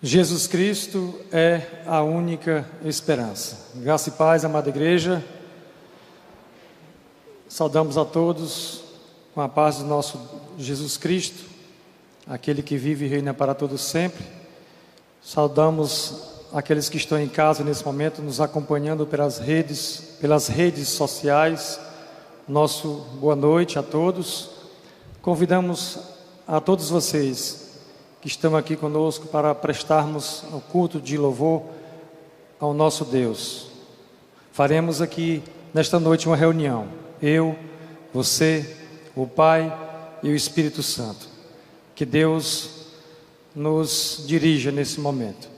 Jesus Cristo é a única esperança. Graça e paz, amada igreja. Saudamos a todos com a paz do nosso Jesus Cristo, aquele que vive e reina para todos sempre. Saudamos aqueles que estão em casa nesse momento, nos acompanhando pelas redes sociais. Nosso boa noite a todos. Convidamos a todos vocês que estão aqui conosco para prestarmos o culto de louvor ao nosso Deus. Faremos aqui nesta noite uma reunião, eu, você, o Pai e o Espírito Santo. Que Deus nos dirija nesse momento.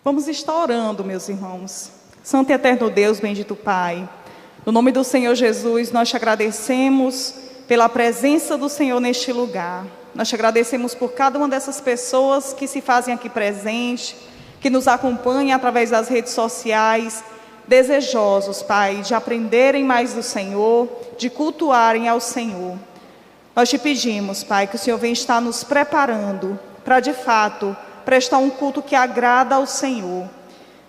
Vamos estar orando, meus irmãos. Santo e eterno Deus, bendito Pai, no nome do Senhor Jesus, nós te agradecemos pela presença do Senhor neste lugar. Nós te agradecemos por cada uma dessas pessoas que se fazem aqui presente, que nos acompanham através das redes sociais, desejosos, Pai, de aprenderem mais do Senhor, de cultuarem ao Senhor. Nós te pedimos, Pai, que o Senhor venha estar nos preparando para, de fato, prestar um culto que agrada ao Senhor.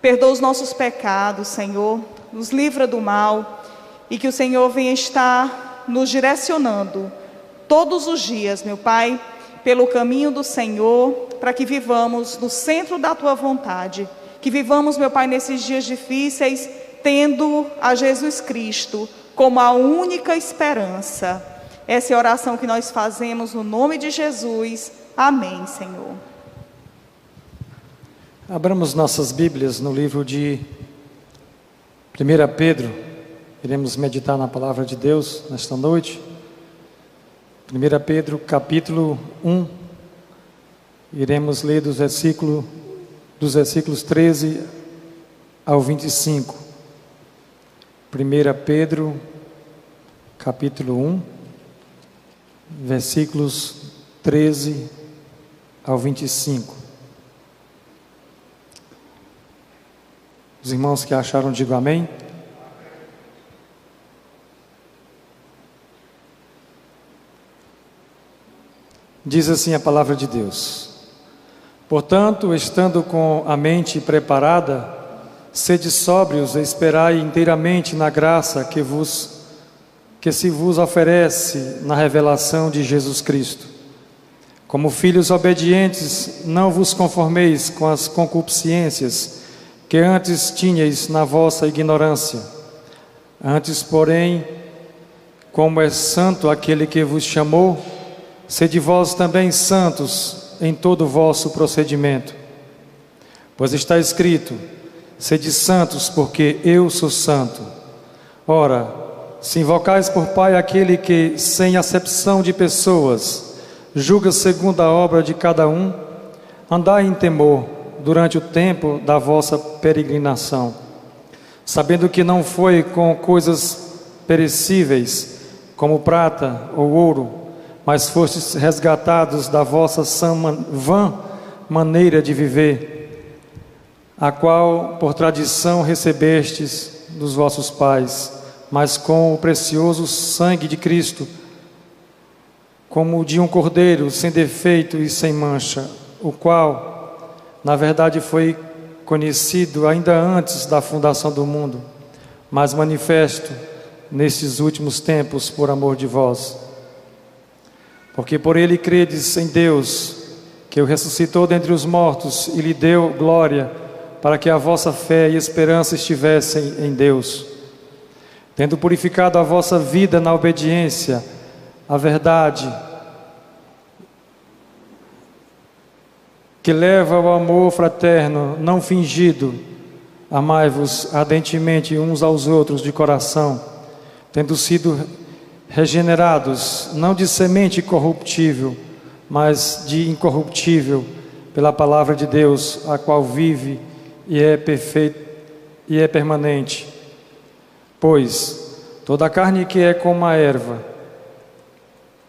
Perdoa os nossos pecados, Senhor, nos livra do mal e que o Senhor venha estar nos direcionando todos os dias, meu Pai, pelo caminho do Senhor, para que vivamos no centro da Tua vontade, que vivamos, meu Pai, nesses dias difíceis, tendo a Jesus Cristo como a única esperança. Essa é a oração que nós fazemos no nome de Jesus. Amém, Senhor. Abramos nossas Bíblias no livro de 1 Pedro. Iremos meditar na palavra de Deus nesta noite. 1 Pedro capítulo 1, iremos ler dos versículos 13 ao 25. 1 Pedro capítulo 1, versículos 13 ao 25. Os irmãos que acharam, digam amém. Diz assim a palavra de Deus: portanto, estando com a mente preparada, sede sóbrios e esperai inteiramente na graça que se vos oferece na revelação de Jesus Cristo. Como filhos obedientes, não vos conformeis com as concupiscências que antes tinhais na vossa ignorância. Antes, porém, como é santo aquele que vos chamou, sede vós também santos em todo o vosso procedimento. Pois está escrito: sede santos, porque eu sou santo. Ora, se invocais por Pai aquele que, sem acepção de pessoas, julga segundo a obra de cada um, andai em temor durante o tempo da vossa peregrinação, sabendo que não foi com coisas perecíveis, como prata ou ouro, mas fostes resgatados da vossa vã maneira de viver, a qual por tradição recebestes dos vossos pais, mas com o precioso sangue de Cristo, como o de um cordeiro sem defeito e sem mancha, o qual, na verdade, foi conhecido ainda antes da fundação do mundo, mas manifesto nestes últimos tempos por amor de vós. Porque por ele credes em Deus, que o ressuscitou dentre os mortos e lhe deu glória, para que a vossa fé e esperança estivessem em Deus. Tendo purificado a vossa vida na obediência à verdade, que leva ao amor fraterno, não fingido, amai-vos ardentemente uns aos outros de coração, tendo sido regenerados, não de semente corruptível, mas de incorruptível, pela palavra de Deus, a qual vive e é perfeita e é permanente. Pois toda a carne que é como a erva,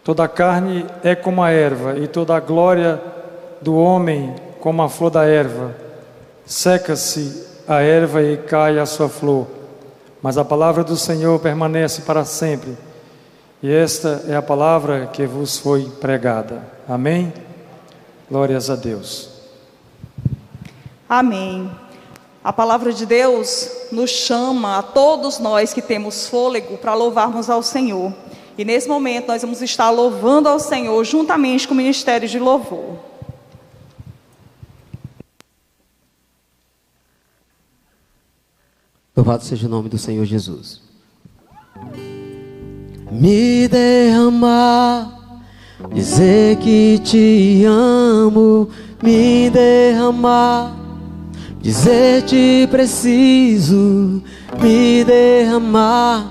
toda a carne é como a erva, e toda a glória do homem como a flor da erva. Seca-se a erva e cai a sua flor, mas a palavra do Senhor permanece para sempre. E esta é a palavra que vos foi pregada. Amém? Glórias a Deus. Amém. A palavra de Deus nos chama a todos nós que temos fôlego para louvarmos ao Senhor. E nesse momento nós vamos estar louvando ao Senhor juntamente com o Ministério de Louvor. Louvado seja o nome do Senhor Jesus. Me derramar, dizer que te amo, me derramar, dizer te preciso, me derramar,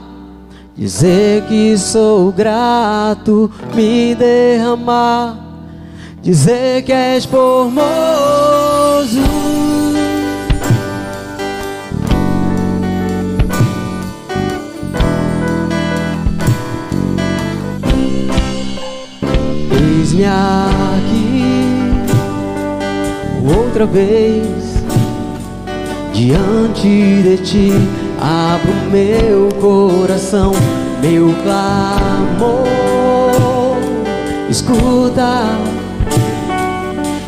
dizer que sou grato, me derramar, dizer que és formoso. Eis-me aqui outra vez diante de ti, abro meu coração, meu clamor, escuta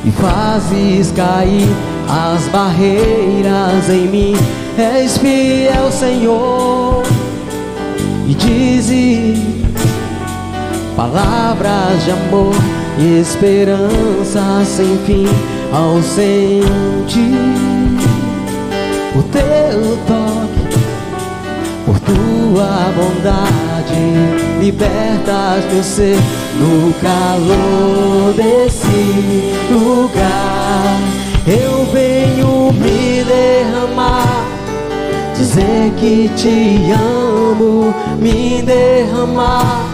e fazes cair as barreiras em mim. És fiel, Senhor, e dizes palavras de amor e esperança sem fim ao sentir o teu toque. Por tua bondade libertas meu ser no calor desse lugar. Eu venho me derramar, dizer que te amo, me derramar,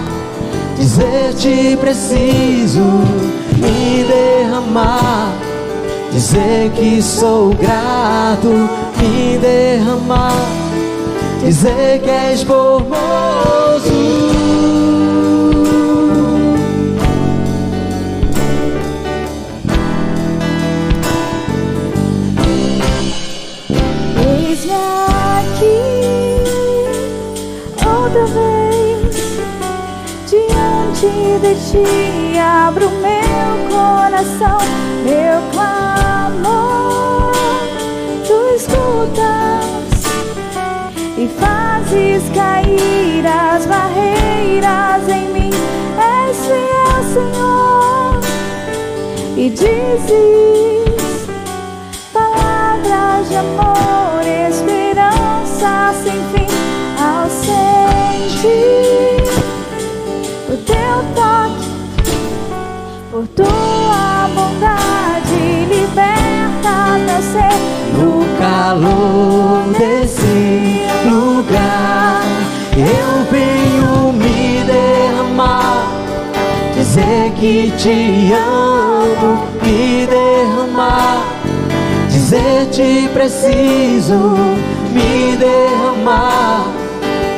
dizer te preciso, me derramar, dizer que sou grato, me derramar, dizer que és formoso. Eis-me aqui outra vez diante de ti, abro meu coração, meu clamor, tu escutas e fazes cair as barreiras em mim. És fiel, Senhor, e dizes palavras de amor, esperança sem fim ao sentir o teu toque. Por tua bondade liberta meu ser No calor desse lugar, eu venho me derramar, dizer que te amo, me derramar, dizer te preciso, me derramar,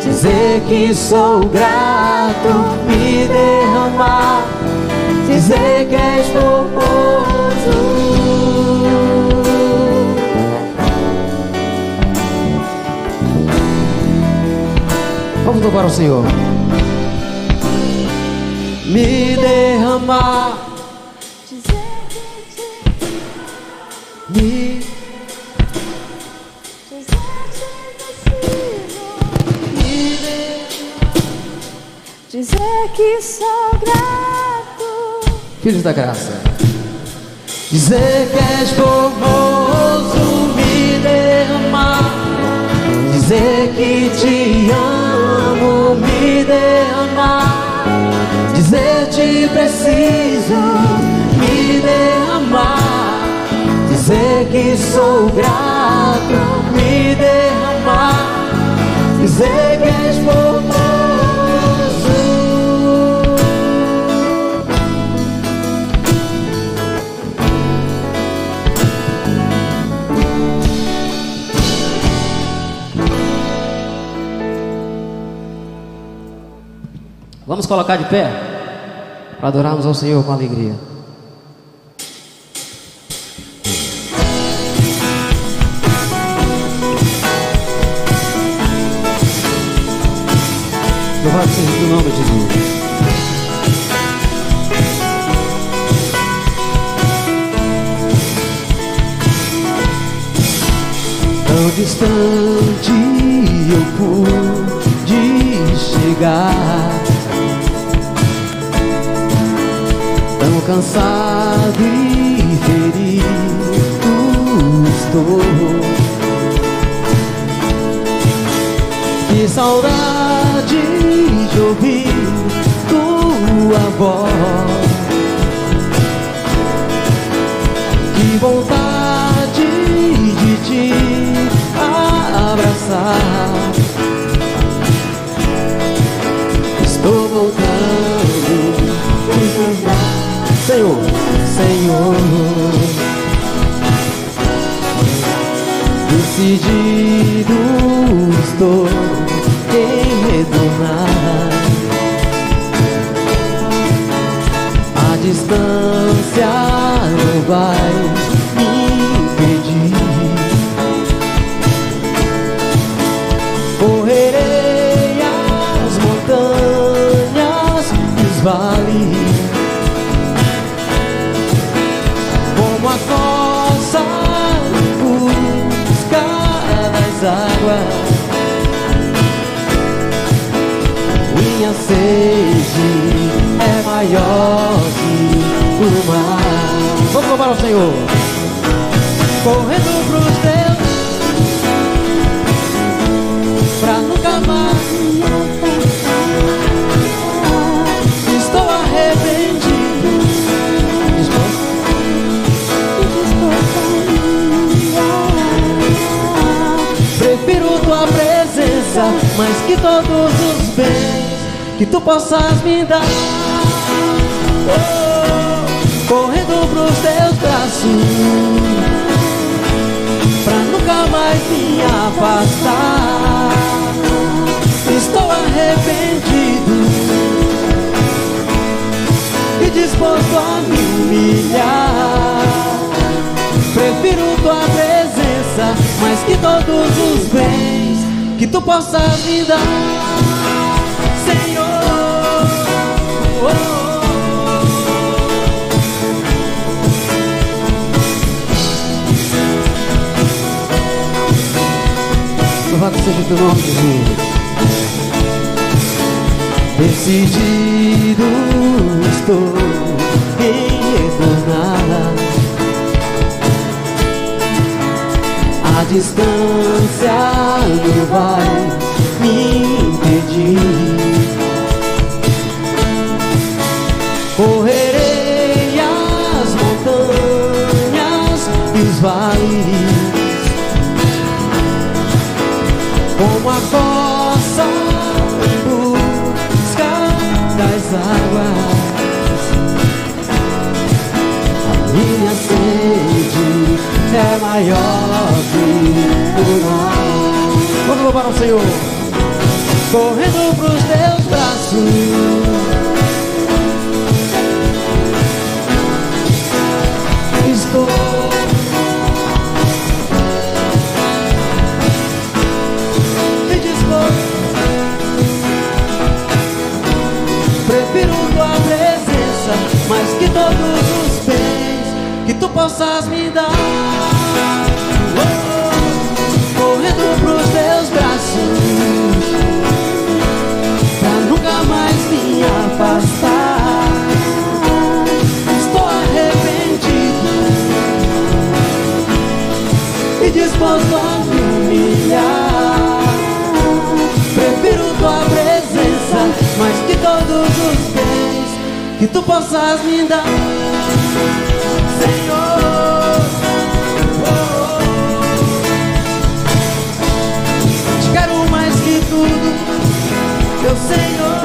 dizer que sou grato, me derramar, dizer que és formoso. Vamos louvar ao Senhor. Me derramar, dizer que te me dizer que sou grato, filhos da graça, dizer que és formoso, me derramar, dizer que te amo, me derramar, dizer te preciso, me derramar, dizer que sou grato, me derramar, dizer que és formoso. Vamos colocar de pé para adorarmos ao Senhor com alegria. Louvado seja o nome de Jesus. distante eu pude chegar, tão cansado e ferido estou. Que saudade de ouvir tua voz, que vontade de te abraçar. Estou voltando, Senhor, Senhor. Decidido estou em retornar. A distância não vai me impedir. Correrei as montanhas e os vales, como a corça busca das águas. Minha sede é maior que o mar. Vamos louvar ao Senhor. Correndo pros teus, pra nunca mais. Estou arrependido. Prefiro tua presença mais que todos os bens que tu possas me dar. Correndo pros teus braços, pra nunca mais me afastar. Estou arrependido e disposto a me humilhar. Prefiro tua presença mais que todos os bens que tu possas me dar. Louvado seja o teu nome, Jesus. Decidido estou em retornar. A distância não vai me impedir. Correrei as montanhas e os vales, como a corça busca das águas. A minha sede é maior que o mar. Vamos louvar ao Senhor. Correndo pros teus braços, estou. Prefiro tua presença mais que todos os bens que tu possas me dar. Correndo pros teus braços, pra nunca mais me afastar. Estou arrependido e disposto a me humilhar. Prefiro tua presença mais que todos os bens que tu possas me dar, Senhor. Te quero mais que tudo, meu Senhor.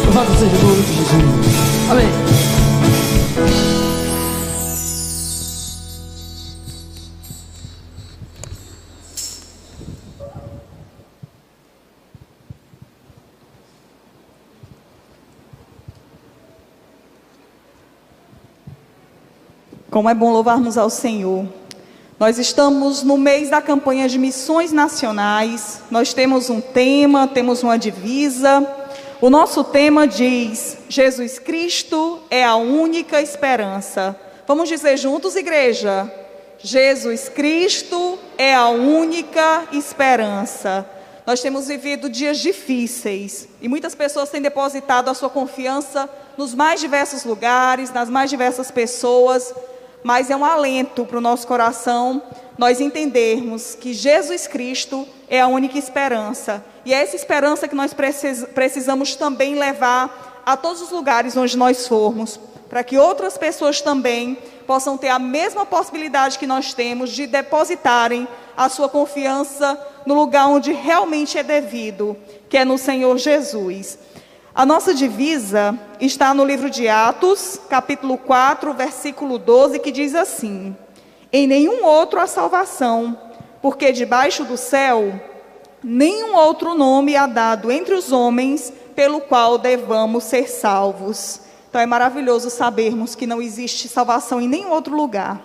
Louvado seja o nome de Jesus. Amém. Como é bom louvarmos ao Senhor. Nós estamos no mês da campanha de missões nacionais. Nós temos um tema, temos uma divisa. O nosso tema diz: Jesus Cristo é a única esperança. Vamos dizer juntos, igreja? Jesus Cristo é a única esperança. Nós temos vivido dias difíceis e muitas pessoas têm depositado a sua confiança nos mais diversos lugares, nas mais diversas pessoas, mas é um alento para o nosso coração nós entendermos que Jesus Cristo é a única esperança. E é essa esperança que nós precisamos também levar a todos os lugares onde nós formos, para que outras pessoas também possam ter a mesma possibilidade que nós temos de depositarem a sua confiança no lugar onde realmente é devido, que é no Senhor Jesus. A nossa divisa está no livro de Atos, capítulo 4, versículo 12, que diz assim: em nenhum outro há salvação, porque debaixo do céu nenhum outro nome há dado entre os homens pelo qual devamos ser salvos. Então é maravilhoso sabermos que não existe salvação em nenhum outro lugar.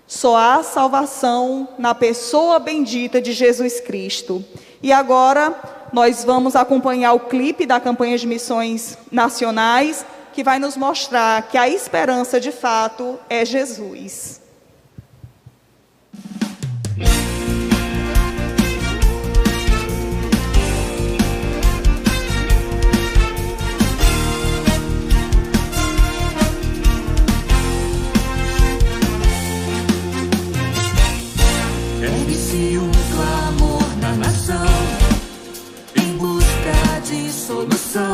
Só há salvação na pessoa bendita de Jesus Cristo. E agora nós vamos acompanhar o clipe da campanha de missões nacionais, que vai nos mostrar que a esperança de fato é Jesus. Ergue-se um clamor na nação, em busca de solução,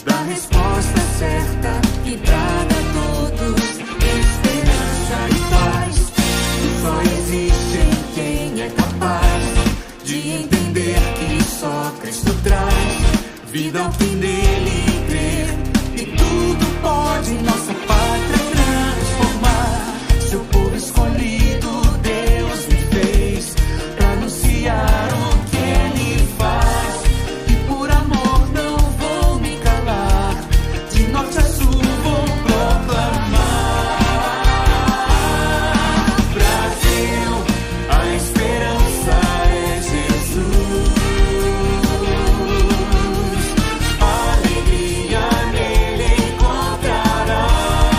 da resposta certa que traga a todos esperança e paz. Só existe em quem é capaz de entender que só Cristo traz vida ao fim dele crer, e tudo pode nossa pátria transformar. Seu povo escolhido Deus me fez para anunciar o que Ele faz, e por amor não vou me calar, de norte a sul vou proclamar. Brasil, a esperança é Jesus, alegria nele encontrarás.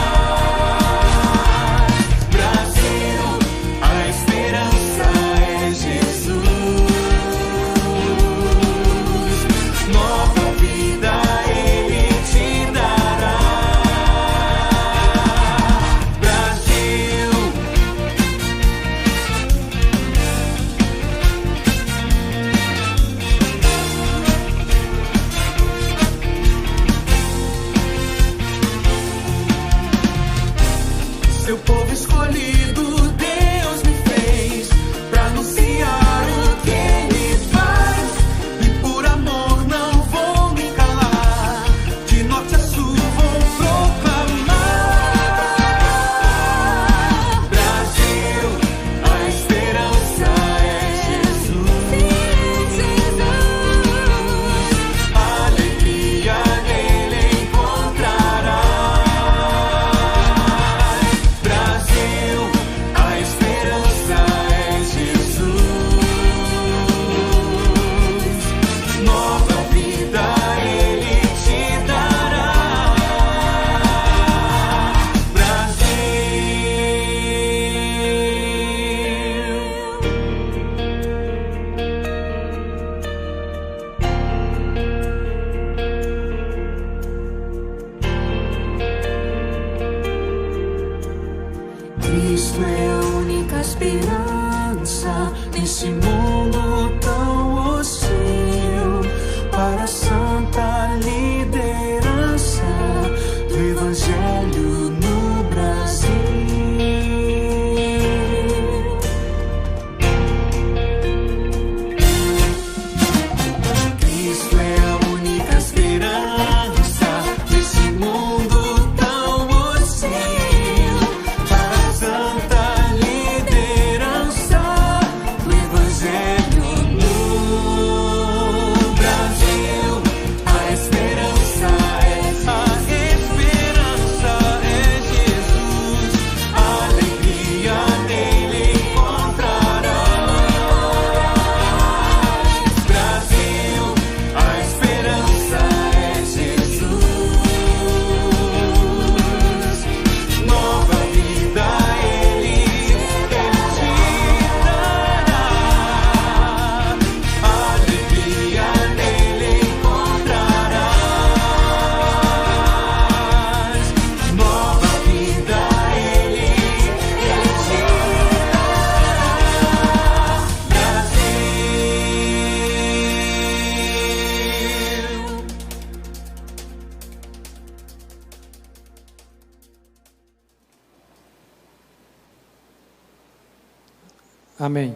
Amém.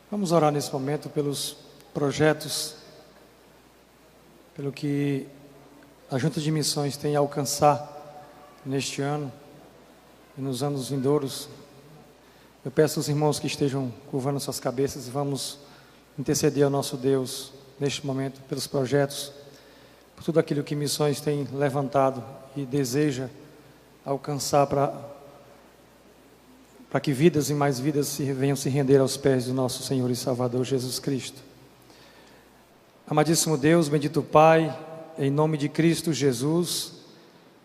Vamos orar nesse momento pelos projetos, pelo que a Junta de Missões tem a alcançar neste ano e nos anos vindouros. Eu peço aos irmãos que estejam curvando suas cabeças e vamos interceder ao nosso Deus neste momento pelos projetos, por tudo aquilo que Missões tem levantado e deseja alcançar para que vidas e mais vidas venham se render aos pés do nosso Senhor e Salvador Jesus Cristo. Amadíssimo Deus, bendito Pai, em nome de Cristo Jesus,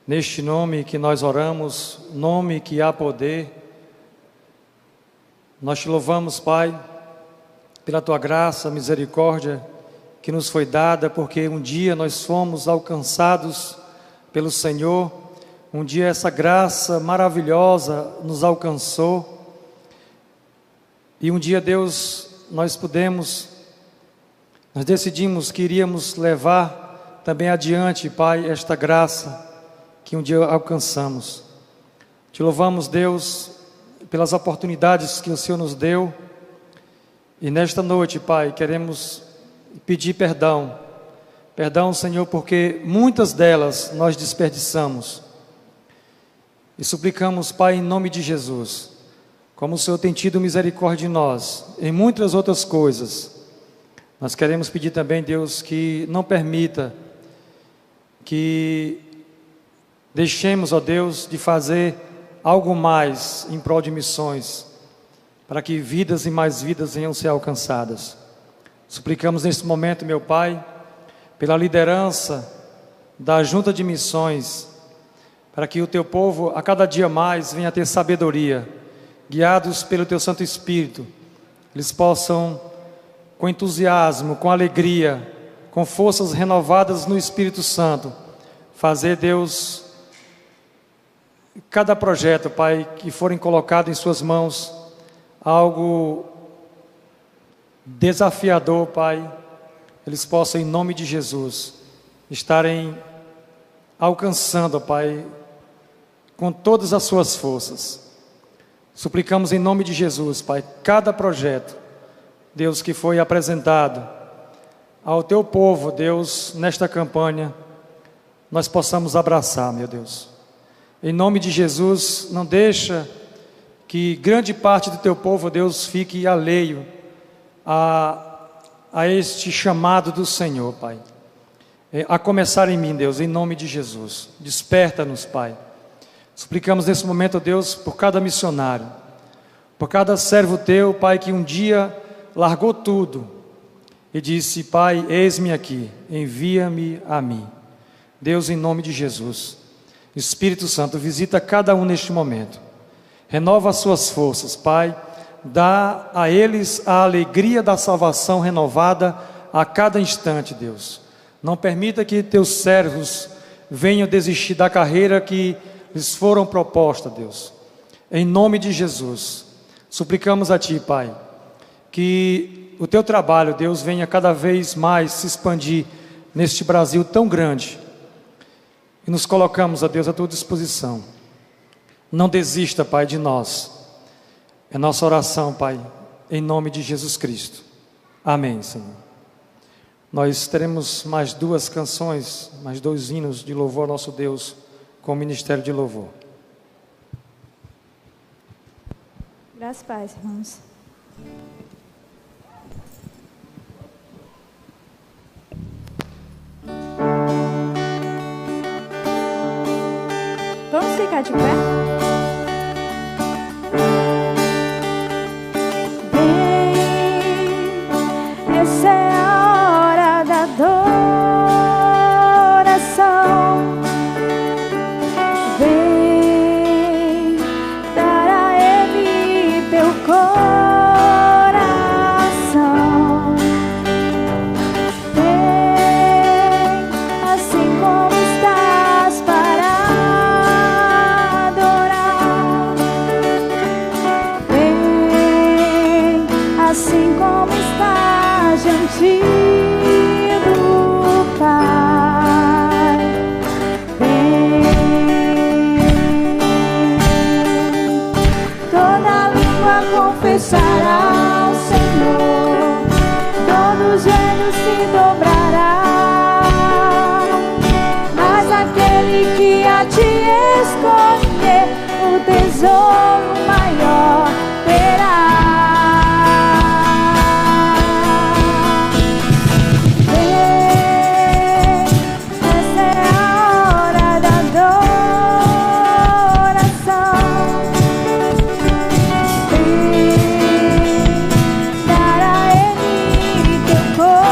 neste nome que nós oramos, nome que há poder, nós te louvamos, Pai, pela tua graça, misericórdia que nos foi dada, porque um dia nós fomos alcançados pelo Senhor. Um dia essa graça maravilhosa nos alcançou e um dia, Deus, nós decidimos que iríamos levar também adiante, Pai, esta graça que um dia alcançamos. Te louvamos, Deus, pelas oportunidades que o Senhor nos deu e nesta noite, Pai, queremos pedir perdão, Senhor, porque muitas delas nós desperdiçamos. E suplicamos, Pai, em nome de Jesus, como o Senhor tem tido misericórdia de nós, em muitas outras coisas, nós queremos pedir também, Deus, que não permita que deixemos, ó Deus, de fazer algo mais em prol de missões, para que vidas e mais vidas venham ser alcançadas. Suplicamos neste momento, meu Pai, pela liderança da Junta de Missões, para que o teu povo a cada dia mais venha ter sabedoria, guiados pelo teu Santo Espírito, eles possam, com entusiasmo, com alegria, com forças renovadas no Espírito Santo, fazer, Deus, cada projeto, Pai, que forem colocado em suas mãos, algo desafiador, Pai, eles possam, em nome de Jesus, estarem alcançando, Pai, com todas as suas forças. Suplicamos em nome de Jesus, Pai, cada projeto, Deus, que foi apresentado ao teu povo, Deus, nesta campanha, nós possamos abraçar, meu Deus. Em nome de Jesus, não deixa que grande parte do teu povo, Deus, fique alheio a este chamado do Senhor, Pai. A começar em mim, Deus, em nome de Jesus. Desperta-nos, Pai. Suplicamos nesse momento, Deus, por cada missionário, por cada servo teu, Pai, que um dia largou tudo e disse: Pai, eis-me aqui, envia-me a mim. Deus, em nome de Jesus, Espírito Santo, visita cada um neste momento, renova as suas forças, Pai, dá a eles a alegria da salvação renovada a cada instante, Deus. Não permita que teus servos venham desistir da carreira que lhes foram propostas, Deus. Em nome de Jesus, suplicamos a Ti, Pai, que o Teu trabalho, Deus, venha cada vez mais se expandir neste Brasil tão grande. E nos colocamos, a Deus, à Tua disposição. Não desista, Pai, de nós. É nossa oração, Pai, em nome de Jesus Cristo. Amém, Senhor. Nós teremos mais 2 canções, mais 2 hinos de louvor ao nosso Deus, com o Ministério de Louvor. Graças a Deus, irmãos. Vamos ficar de pé? Vem, essa é a hora da adoração. Vem, dar a Ele teu coração. Vem, assim como estás para adorar. dobrará, mas aquele que a ti escolher, o tesouro maior terá. Essa é a hora da adoração. Dar a Ele teu coração.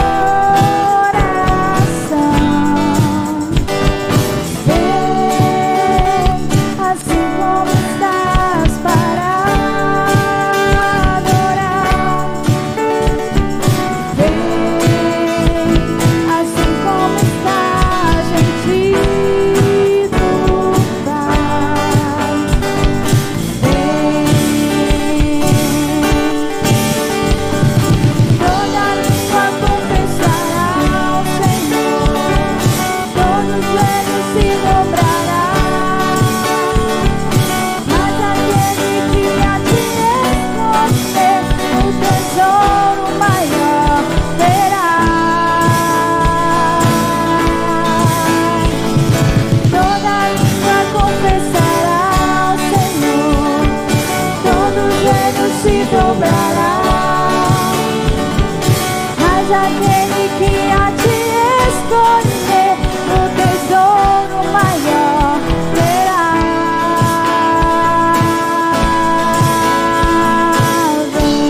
Assim como estás para adorar. Assim como estás gentil do Pai. Toda língua confessará ao Senhor, todo joelho se dobrará, mas aquele que a ti escolher, o tesouro maior terá. Toda língua confessará ao Senhor, todo joelho se dobrará, mas aquele que a ti escolher, o tesouro maior terá. Vem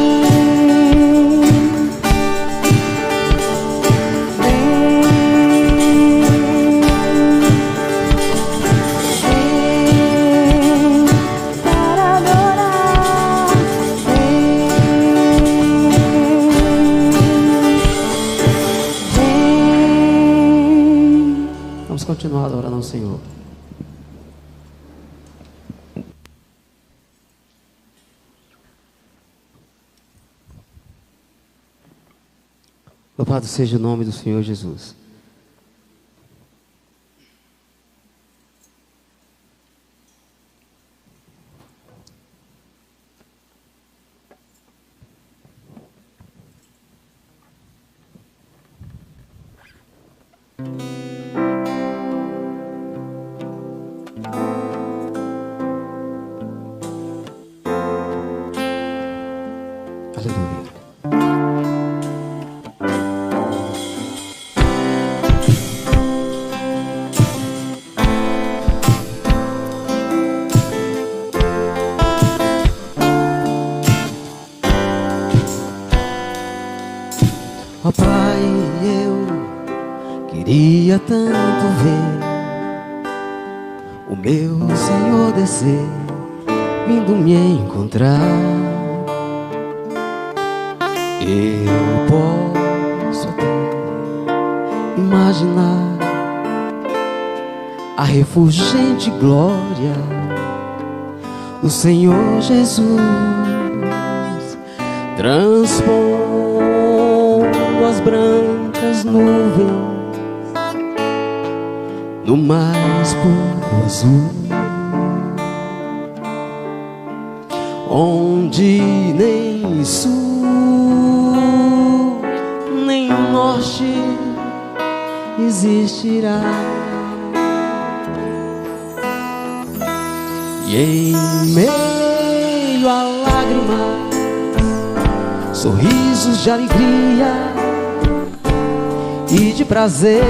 para adorar, vem. Vamos continuar adorando ao Senhor. Louvado seja o nome do Senhor Jesus. Aleluia. Ó Pai, eu queria tanto ver o meu Senhor descer, vindo me encontrar. Eu posso até imaginar a refulgente glória do Senhor Jesus transpondo as brancas nuvens no mais puro azul, onde nem sul nem norte existirá. E em meio a lágrimas, sorrisos de alegria e de prazer,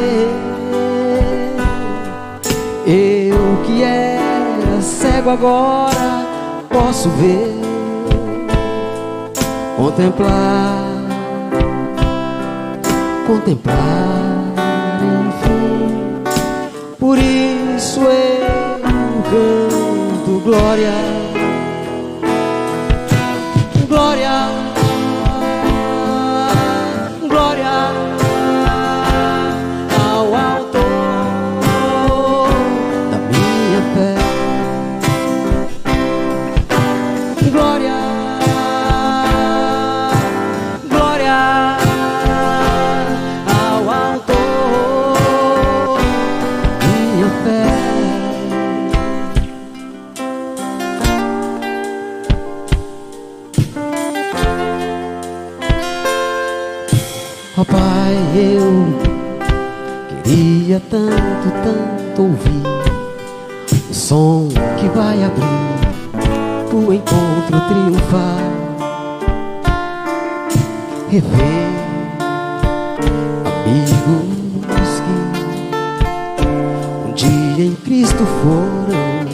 eu que era cego agora posso ver, contemplar, enfim. Por isso eu canto glória, glória, glória ao Autor da minha fé. Glória, glória ao Autor da minha fé. Pai, eu queria tanto, tanto ouvir o som que vai abrir o encontro triunfal, rever amigos que um dia em Cristo foram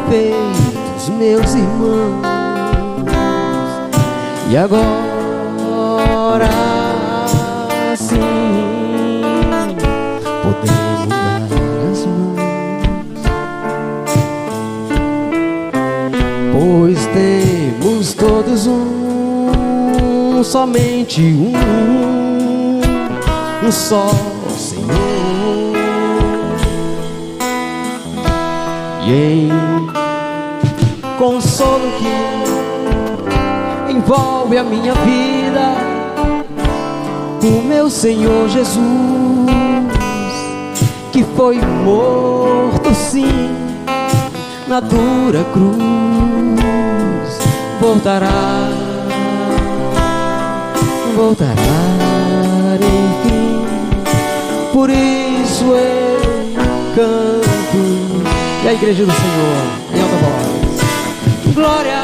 feitos meus irmãos, e agora sim podemos dar as mãos, pois temos todos somente um só Senhor, e em consolo que envolve a minha vida, o meu Senhor Jesus, que foi morto sim na dura cruz, voltará enfim. Por isso eu canto, e a igreja do Senhor em alta voz: glória,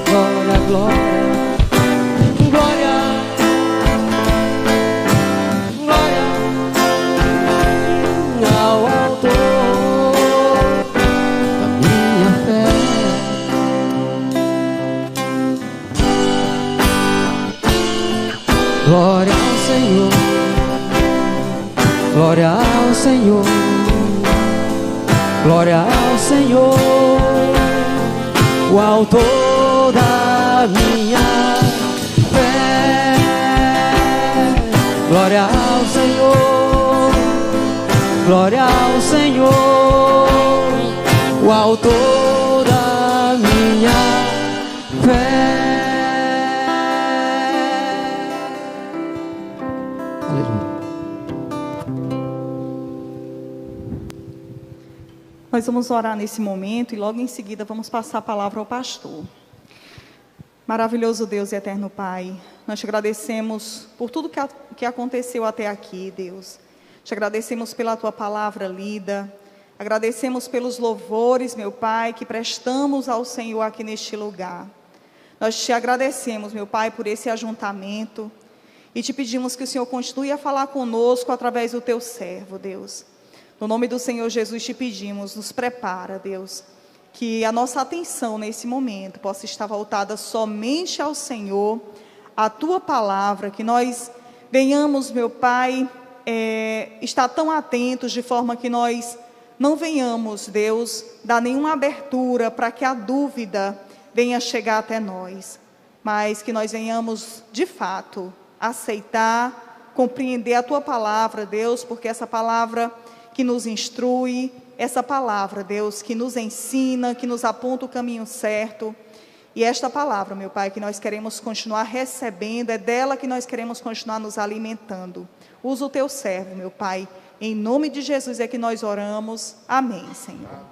glória, glória. Glória ao Senhor, glória ao Senhor, glória ao Senhor, o autor da minha fé. Glória ao Senhor, glória ao Senhor, o autor da minha fé. Nós vamos orar nesse momento e logo em seguida vamos passar a palavra ao pastor. Maravilhoso Deus e eterno Pai, nós te agradecemos por tudo que aconteceu até aqui, Deus. Te agradecemos pela tua palavra lida, agradecemos pelos louvores, meu Pai, que prestamos ao Senhor aqui neste lugar. Nós te agradecemos, meu Pai, por esse ajuntamento e te pedimos que o Senhor continue a falar conosco através do teu servo, Deus. No nome do Senhor Jesus te pedimos, nos prepara, Deus, que a nossa atenção nesse momento possa estar voltada somente ao Senhor, à tua palavra, que nós venhamos, meu Pai, estar tão atentos de forma que nós não venhamos, Deus, dar nenhuma abertura para que a dúvida venha chegar até nós, mas que nós venhamos, de fato, aceitar, compreender a tua palavra, Deus, porque essa palavra que nos instrui, essa palavra, Deus, que nos ensina, que nos aponta o caminho certo, e esta palavra, meu Pai, que nós queremos continuar recebendo, é dela que nós queremos continuar nos alimentando. Usa o teu servo, meu Pai, em nome de Jesus é que nós oramos, amém, Senhor.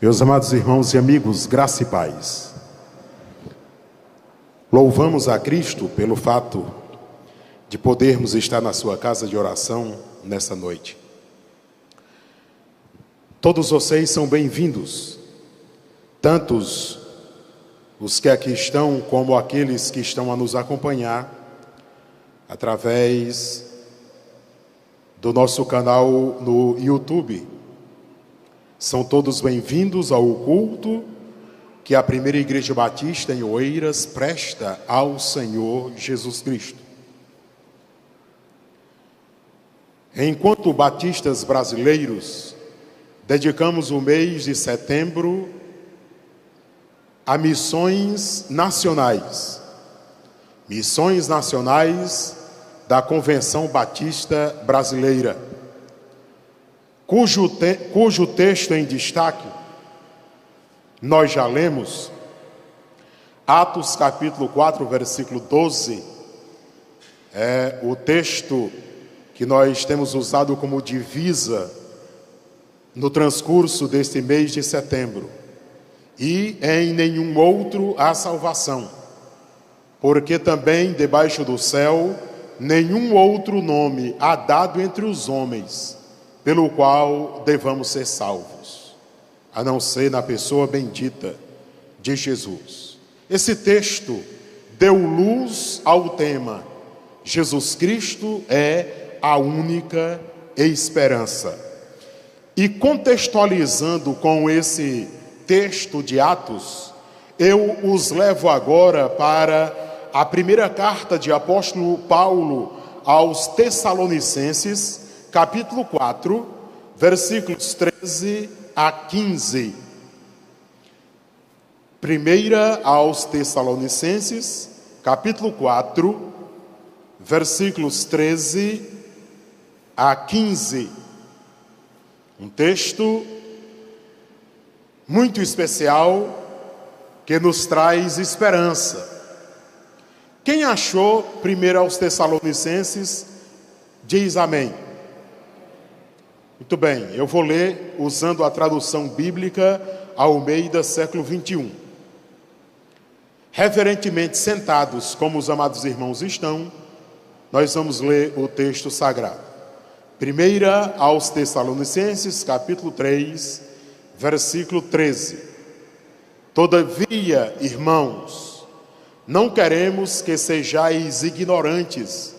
Meus amados irmãos e amigos, graça e paz. Louvamos a Cristo pelo fato de podermos estar na sua casa de oração nessa noite. Todos vocês são bem-vindos, tantos os que aqui estão, como aqueles que estão a nos acompanhar através do nosso canal no YouTube. São todos bem-vindos ao culto que a Primeira Igreja Batista em Oeiras presta ao Senhor Jesus Cristo. Enquanto batistas brasileiros, dedicamos o mês de setembro a missões nacionais da Convenção Batista Brasileira, cujo texto em destaque Nós já lemos Atos capítulo 4, versículo 12, é o texto que nós temos usado como divisa no transcurso deste mês de setembro. E em nenhum outro há salvação, porque também debaixo do céu nenhum outro nome há dado entre os homens, pelo qual devamos ser salvos, a não ser na pessoa bendita de Jesus. Esse texto deu luz ao tema: Jesus Cristo é a única esperança. E contextualizando com esse texto de Atos, eu os levo agora para a primeira carta de apóstolo Paulo aos Tessalonicenses, capítulo 4, versículos 13 a 15. Primeira aos Tessalonicenses, capítulo 4, versículos 13 a 15. Um texto muito especial que nos traz esperança. Quem achou primeiro aos Tessalonicenses, diz amém. Muito bem, eu vou ler usando a tradução bíblica Almeida, século 21. Reverentemente sentados, como os amados irmãos estão, nós vamos ler o texto sagrado. Primeira aos Tessalonicenses, capítulo 3, versículo 13. Todavia, irmãos, não queremos que sejais ignorantes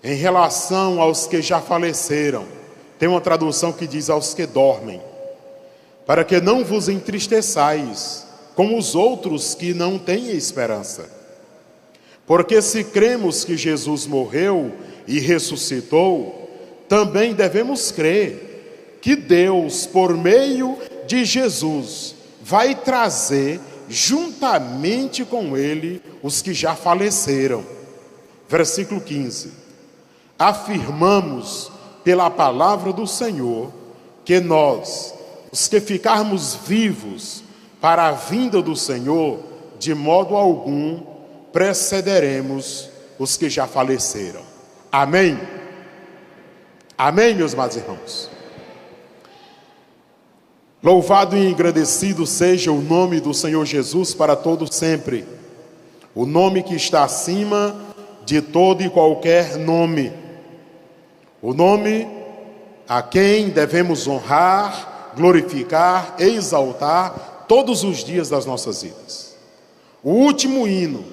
em relação aos que já faleceram. Tem uma tradução que diz aos que dormem, para que não vos entristeçais como os outros que não têm esperança. Porque se cremos que Jesus morreu e ressuscitou, também devemos crer que Deus, por meio de Jesus, vai trazer juntamente com ele os que já faleceram. Versículo 15. Afirmamos pela palavra do Senhor que nós, os que ficarmos vivos para a vinda do Senhor, de modo algum precederemos os que já faleceram. Amém? Amém, meus amados irmãos? Louvado e engrandecido seja o nome do Senhor Jesus para todo sempre. O nome que está acima de todo e qualquer nome. O nome a quem devemos honrar, glorificar, exaltar todos os dias das nossas vidas. O último hino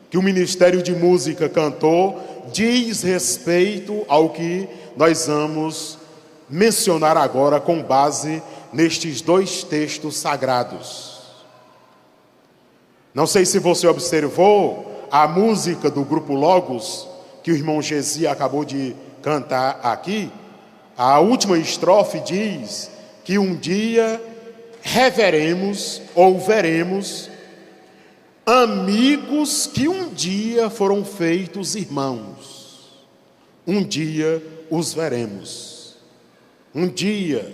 que o Ministério de Música cantou diz respeito ao que nós vamos mencionar agora com base nestes dois textos sagrados. Não sei se você observou a música do grupo Logos, que o irmão Gesi acabou de cantar aqui. A última estrofe diz que um dia reveremos ou veremos amigos que um dia foram feitos irmãos. Um dia os veremos. Um dia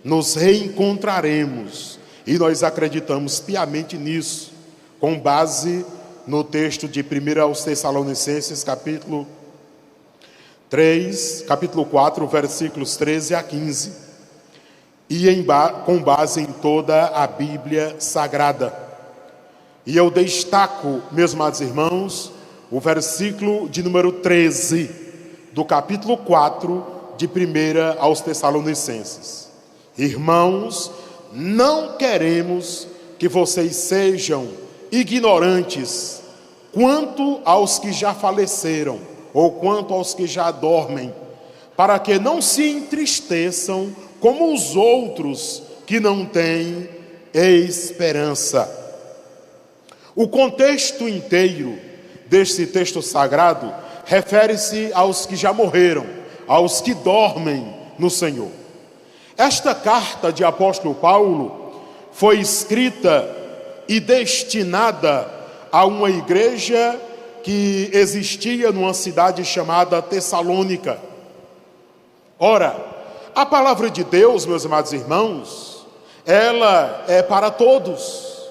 nos reencontraremos. E nós acreditamos piamente nisso, com base no texto de 1 aos Tessalonicenses, capítulo 3, capítulo 4, versículos 13 a 15. E com base em toda a Bíblia Sagrada. E eu destaco, meus amados irmãos, o versículo de número 13 do capítulo 4 de 1 aos Tessalonicenses. Irmãos, não queremos que vocês sejam ignorantes quanto aos que já faleceram, ou quanto aos que já dormem, para que não se entristeçam como os outros que não têm esperança. O contexto inteiro deste texto sagrado refere-se aos que já morreram, aos que dormem no Senhor. Esta carta de apóstolo Paulo foi escrita e destinada a uma igreja que existia numa cidade chamada Tessalônica. Ora, a palavra de Deus, meus amados irmãos, ela é para todos.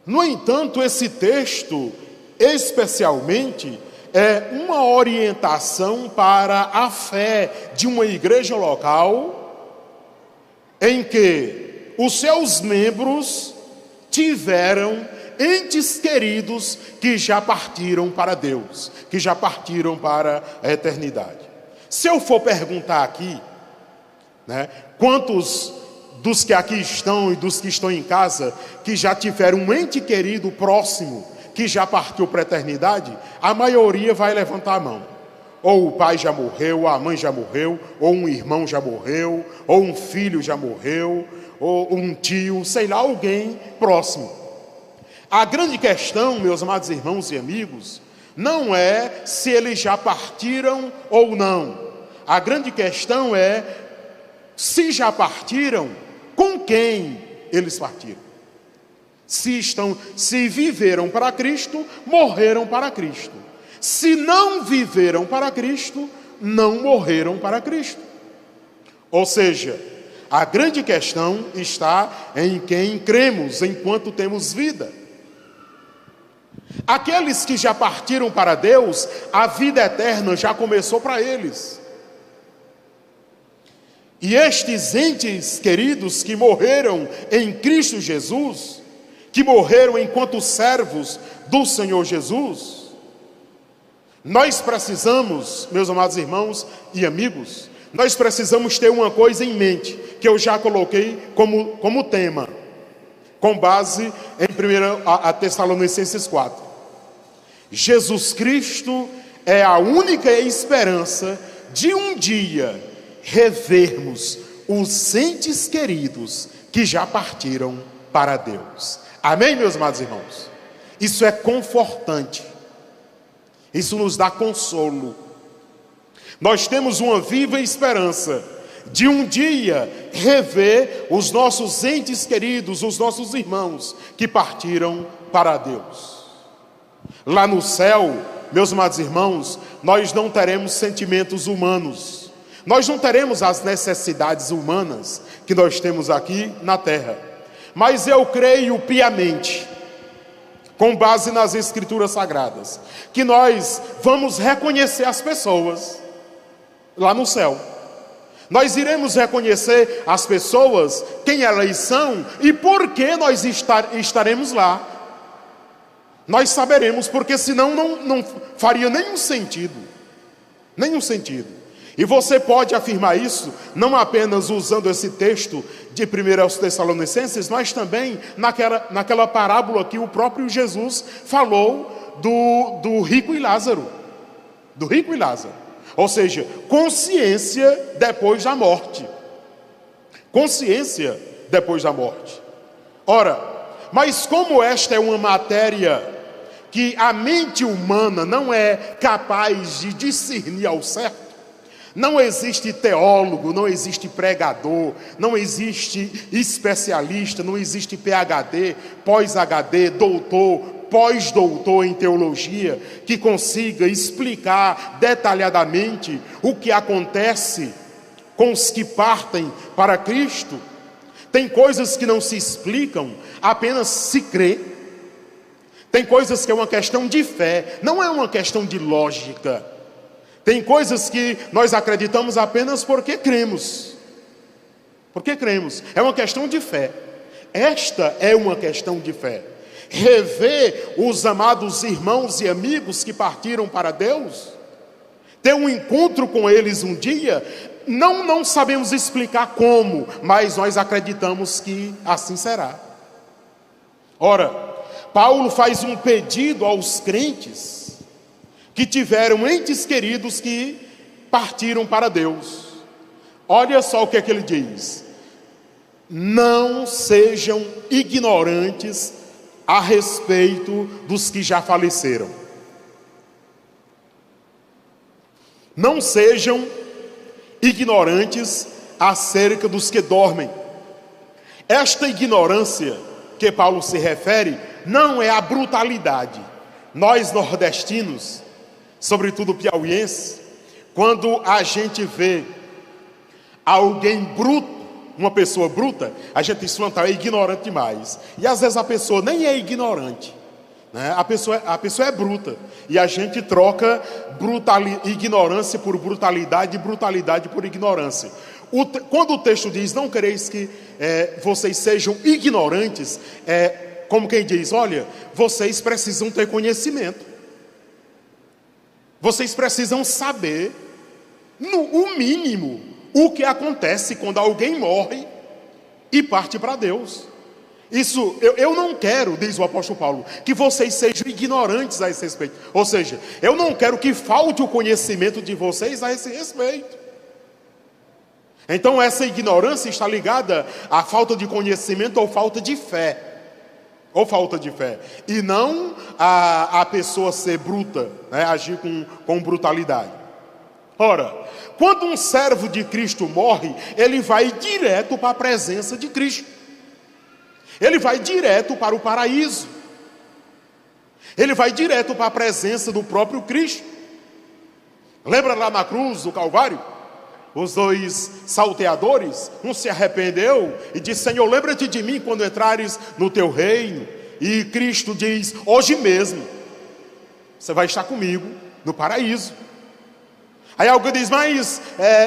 No entanto, esse texto, especialmente, é uma orientação para a fé de uma igreja local, em que os seus membros tiveram entes queridos que já partiram para Deus, que já partiram para a eternidade. Se eu for perguntar aqui, quantos dos que aqui estão e dos que estão em casa, que já tiveram um ente querido próximo, que já partiu para a eternidade, a maioria vai levantar a mão. Ou o pai já morreu, ou a mãe já morreu, ou um irmão já morreu, ou um filho já morreu, ou um tio, sei lá, alguém próximo. A grande questão, meus amados irmãos e amigos, não é se eles já partiram ou não. A grande questão é, se já partiram, com quem eles partiram? Se viveram para Cristo, morreram para Cristo. Se não viveram para Cristo, não morreram para Cristo. Ou seja, a grande questão está em quem cremos enquanto temos vida. Aqueles que já partiram para Deus, a vida eterna já começou para eles. E estes entes queridos que morreram em Cristo Jesus, que morreram enquanto servos do Senhor Jesus, nós precisamos, meus amados irmãos e amigos, nós precisamos ter uma coisa em mente, que eu já coloquei como tema, com base em 1 Tessalonicenses 4. Jesus Cristo é a única esperança de um dia revermos os entes queridos que já partiram para Deus. Amém, meus amados irmãos? Isso é confortante. Isso nos dá consolo. Nós temos uma viva esperança de um dia rever os nossos entes queridos, os nossos irmãos que partiram para Deus. Lá no céu, meus amados irmãos, nós não teremos sentimentos humanos. Nós não teremos as necessidades humanas que nós temos aqui na terra. Mas eu creio piamente, com base nas Escrituras Sagradas, que nós vamos reconhecer as pessoas lá no céu. Nós iremos reconhecer as pessoas, quem elas são e por que nós estaremos lá. Nós saberemos, porque senão não faria nenhum sentido. Nenhum sentido. E você pode afirmar isso, não apenas usando esse texto de 1 Tessalonicenses, mas também naquela parábola que o próprio Jesus falou do rico e Lázaro. Do rico e Lázaro. Ou seja, consciência depois da morte. Consciência depois da morte. Ora, mas como esta é uma matéria que a mente humana não é capaz de discernir ao certo, não existe teólogo, não existe pregador, não existe especialista, não existe PhD, pós-HD, doutor, pós-doutor em teologia, que consiga explicar detalhadamente o que acontece com os que partem para Cristo. Tem coisas que não se explicam, apenas se crê. Tem coisas que é uma questão de fé, não é uma questão de lógica. Tem coisas que nós acreditamos apenas porque cremos. Porque cremos. É uma questão de fé. Esta é uma questão de fé. Rever os amados irmãos e amigos que partiram para Deus, ter um encontro com eles um dia, não sabemos explicar como, mas nós acreditamos que assim será. Ora, Paulo faz um pedido aos crentes que tiveram entes queridos que partiram para Deus. Olha só o que é que ele diz: não sejam ignorantes a respeito dos que já faleceram. Não sejam ignorantes acerca dos que dormem. Esta ignorância que Paulo se refere não é a brutalidade. Nós nordestinos, sobretudo piauienses, quando a gente vê alguém bruto, uma pessoa bruta, a gente diz que é ignorante demais. E às vezes a pessoa nem é ignorante, né? A pessoa é bruta. E a gente troca ignorância por brutalidade e brutalidade por ignorância. Quando o texto diz, não quereis que vocês sejam ignorantes, como quem diz, olha, vocês precisam ter conhecimento. Vocês precisam saber, no mínimo, o que acontece quando alguém morre e parte para Deus. Isso, eu não quero, diz o apóstolo Paulo, que vocês sejam ignorantes a esse respeito. Ou seja, eu não quero que falte o conhecimento de vocês a esse respeito. Então essa ignorância está ligada à falta de conhecimento ou falta de fé. Ou falta de fé. E não a pessoa ser bruta, né? Agir com brutalidade. Ora, quando um servo de Cristo morre, ele vai direto para a presença de Cristo. Ele vai direto para o paraíso. Ele vai direto para a presença do próprio Cristo. Lembra lá na cruz do Calvário? Os dois salteadores, um se arrependeu e disse, Senhor, lembra-te de mim quando entrares no teu reino. E Cristo diz, hoje mesmo, você vai estar comigo no paraíso. Aí alguém diz, mas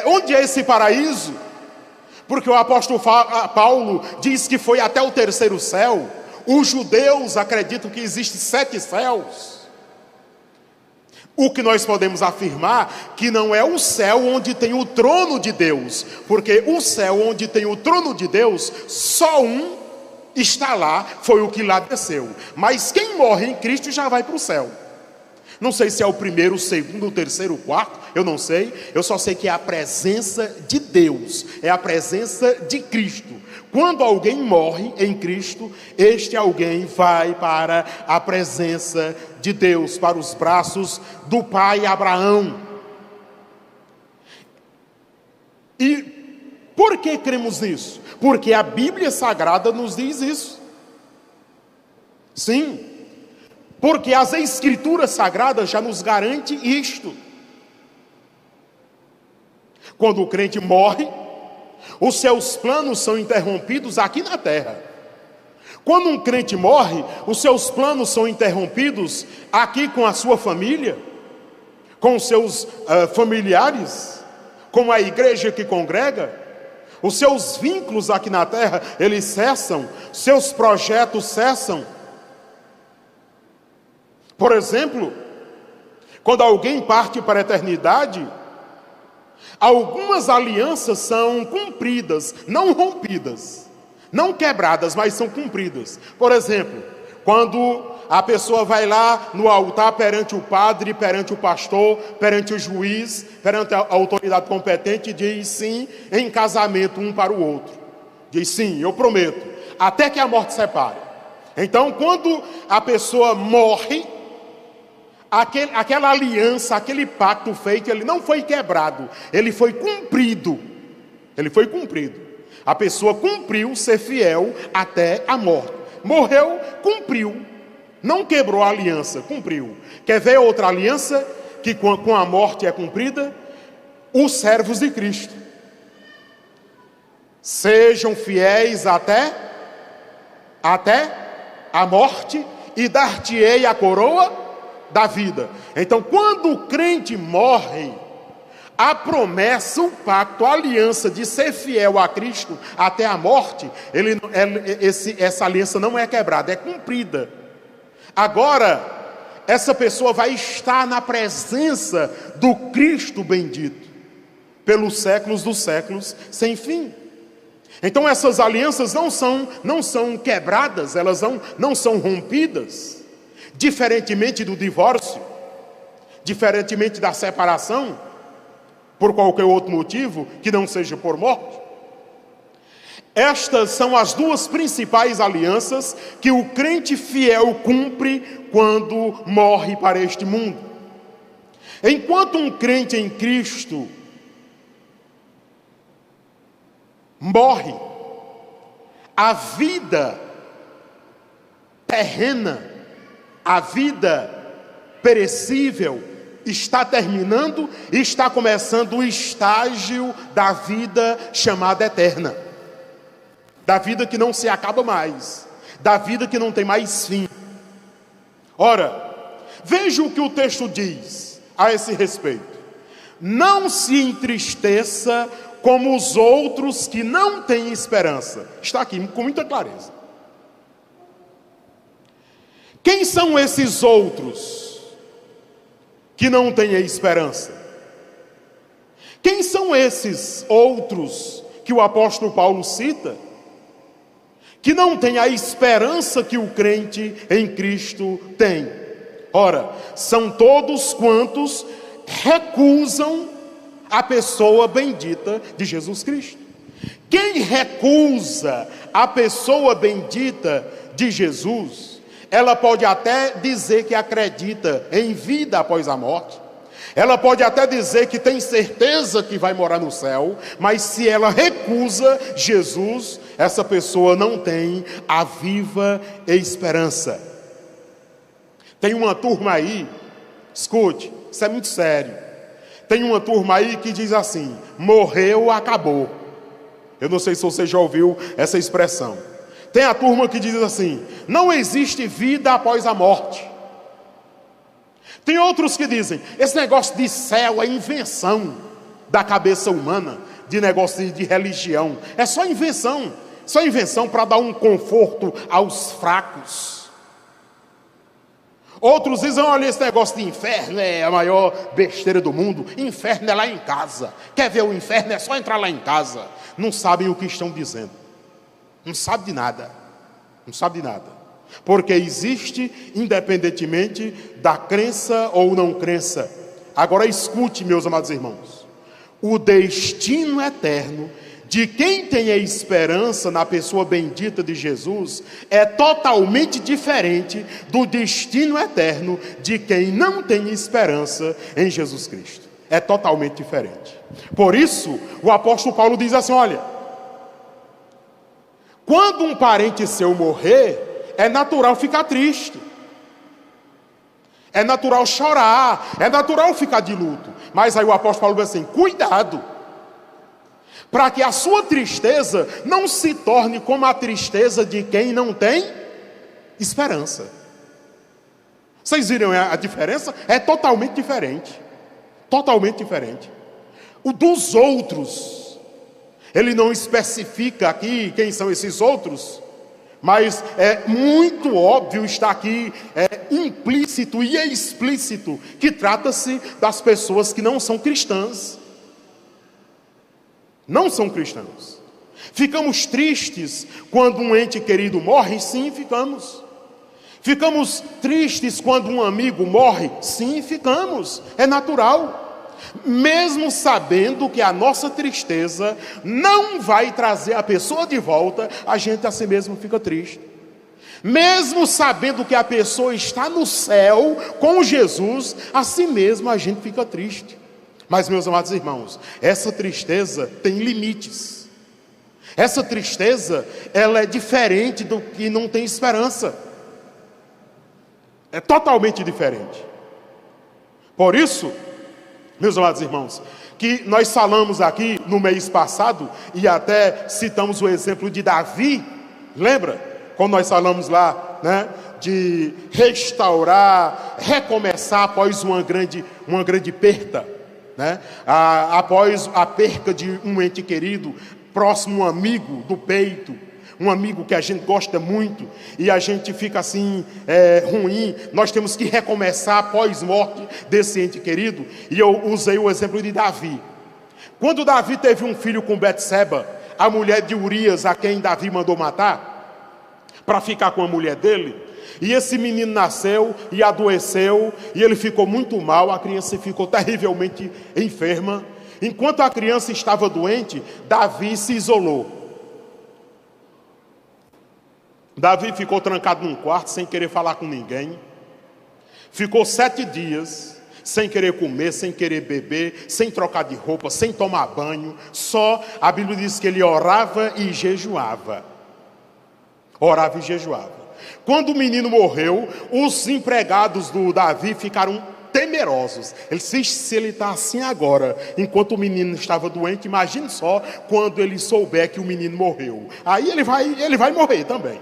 onde é esse paraíso? Porque o apóstolo Paulo diz que foi até o terceiro céu. Os judeus acreditam que existem 7 céus. O que nós podemos afirmar que não é o céu onde tem o trono de Deus, porque o céu onde tem o trono de Deus, só um está lá, foi o que lá desceu. Mas quem morre em Cristo já vai para o céu. Não sei se é o primeiro, o segundo, o terceiro, o quarto, eu não sei. Eu só sei que é a presença de Deus, é a presença de Cristo. Quando alguém morre em Cristo, este alguém vai para a presença de Deus, para os braços do pai Abraão. E por que cremos nisso? Porque a Bíblia Sagrada nos diz isso. Sim. Porque as Escrituras Sagradas já nos garantem isto. Quando o crente morre, os seus planos são interrompidos aqui na terra. Quando um crente morre, os seus planos são interrompidos aqui com a sua família, com os seus familiares, com a igreja que congrega. Os seus vínculos aqui na terra, eles cessam, seus projetos cessam. Por exemplo, quando alguém parte para a eternidade, algumas alianças são cumpridas, não rompidas, não quebradas, mas são cumpridas. Por exemplo, quando a pessoa vai lá no altar perante o padre, perante o pastor, perante o juiz, perante a autoridade competente, e diz sim em casamento um para o outro. Diz sim, eu prometo, até que a morte separe. Então, quando a pessoa morre, aquela aliança, aquele pacto feito, ele não foi quebrado, ele foi cumprido. Ele foi cumprido. A pessoa cumpriu ser fiel até a morte. Morreu, cumpriu. Não quebrou a aliança, cumpriu. Quer ver outra aliança que com a morte é cumprida? Os servos de Cristo. Sejam fiéis até a morte, e dar-te-ei a coroa da vida. Então, quando o crente morre, a promessa, o pacto, a aliança de ser fiel a Cristo até a morte, essa aliança não é quebrada, é cumprida. Agora, essa pessoa vai estar na presença do Cristo bendito, pelos séculos dos séculos, sem fim. Então essas alianças não são quebradas, elas não são rompidas. Diferentemente do divórcio, diferentemente da separação, por qualquer outro motivo, que não seja por morte. Estas são as duas principais alianças que o crente fiel cumpre quando morre para este mundo. Enquanto um crente em Cristo morre, a vida terrena, a vida perecível está terminando e está começando o estágio da vida chamada eterna. da vida que não se acaba mais, da vida que não tem mais fim. Ora, veja o que o texto diz a esse respeito. Não se entristeça como os outros que não têm esperança. Está aqui com muita clareza. Quem são esses outros que não têm esperança? Quem são esses outros que o apóstolo Paulo cita, que não têm a esperança que o crente em Cristo tem? Ora, são todos quantos recusam a pessoa bendita de Jesus Cristo. Quem recusa a pessoa bendita de Jesus, ela pode até dizer que acredita em vida após a morte, ela pode até dizer que tem certeza que vai morar no céu, mas se ela recusa Jesus, essa pessoa não tem a viva esperança. Tem uma turma aí, escute, isso é muito sério. Tem uma turma aí que diz assim: morreu, acabou. Eu não sei se você já ouviu essa expressão. Tem a turma que diz assim: não existe vida após a morte. Tem outros que dizem: esse negócio de céu é invenção da cabeça humana, de negócio de religião. É só invenção para dar um conforto aos fracos. Outros dizem: olha, esse negócio de inferno é a maior besteira do mundo. Inferno é lá em casa. Quer ver o inferno? É só entrar lá em casa. Não sabem o que estão dizendo. Não sabe de nada. Não sabe de nada. Porque existe, independentemente da crença ou não crença. Agora escute, meus amados irmãos. O destino eterno de quem tem a esperança na pessoa bendita de Jesus é totalmente diferente do destino eterno de quem não tem esperança em Jesus Cristo. É totalmente diferente. Por isso, o apóstolo Paulo diz assim: olha, quando um parente seu morrer, é natural ficar triste, é natural chorar, é natural ficar de luto. Mas aí o apóstolo Paulo diz assim: cuidado, para que a sua tristeza não se torne como a tristeza de quem não tem esperança. Vocês viram a diferença? É totalmente diferente. Totalmente diferente. O dos outros, ele não especifica aqui quem são esses outros, mas é muito óbvio, está aqui implícito e explícito, que trata-se das pessoas que não são cristãs. Não são cristãos. Ficamos tristes quando um ente querido morre? Sim, ficamos. Ficamos tristes quando um amigo morre? Sim, ficamos. É natural. Mesmo sabendo que a nossa tristeza não vai trazer a pessoa de volta, a gente a si mesmo fica triste. Mesmo sabendo que a pessoa está no céu com Jesus, a si mesmo a gente fica triste. Mas, meus amados irmãos, essa tristeza tem limites. Essa tristeza, ela é diferente do que não tem esperança. É totalmente diferente. Por isso, meus amados irmãos, que nós falamos aqui no mês passado, e até citamos o exemplo de Davi, lembra? Quando nós falamos lá, né, de restaurar, recomeçar após uma grande perda, né? Após a perca de um ente querido, próximo, um amigo do peito, um amigo que a gente gosta muito, e a gente fica assim, ruim, nós temos que recomeçar após morte desse ente querido. E eu usei o exemplo de Davi. Quando Davi teve um filho com Betseba, a mulher de Urias, a quem Davi mandou matar, para ficar com a mulher dele, e esse menino nasceu e adoeceu, e ele ficou muito mal, a criança ficou terrivelmente enferma. Enquanto a criança estava doente, Davi se isolou. Davi ficou trancado num quarto, sem querer falar com ninguém. Ficou 7 dias, sem querer comer, sem querer beber, sem trocar de roupa, sem tomar banho. Só, a Bíblia diz que ele orava e jejuava. Orava e jejuava. Quando o menino morreu, os empregados do Davi ficaram temerosos. Ele disse: se ele está assim agora, enquanto o menino estava doente, imagine só quando ele souber que o menino morreu. Aí ele vai morrer também.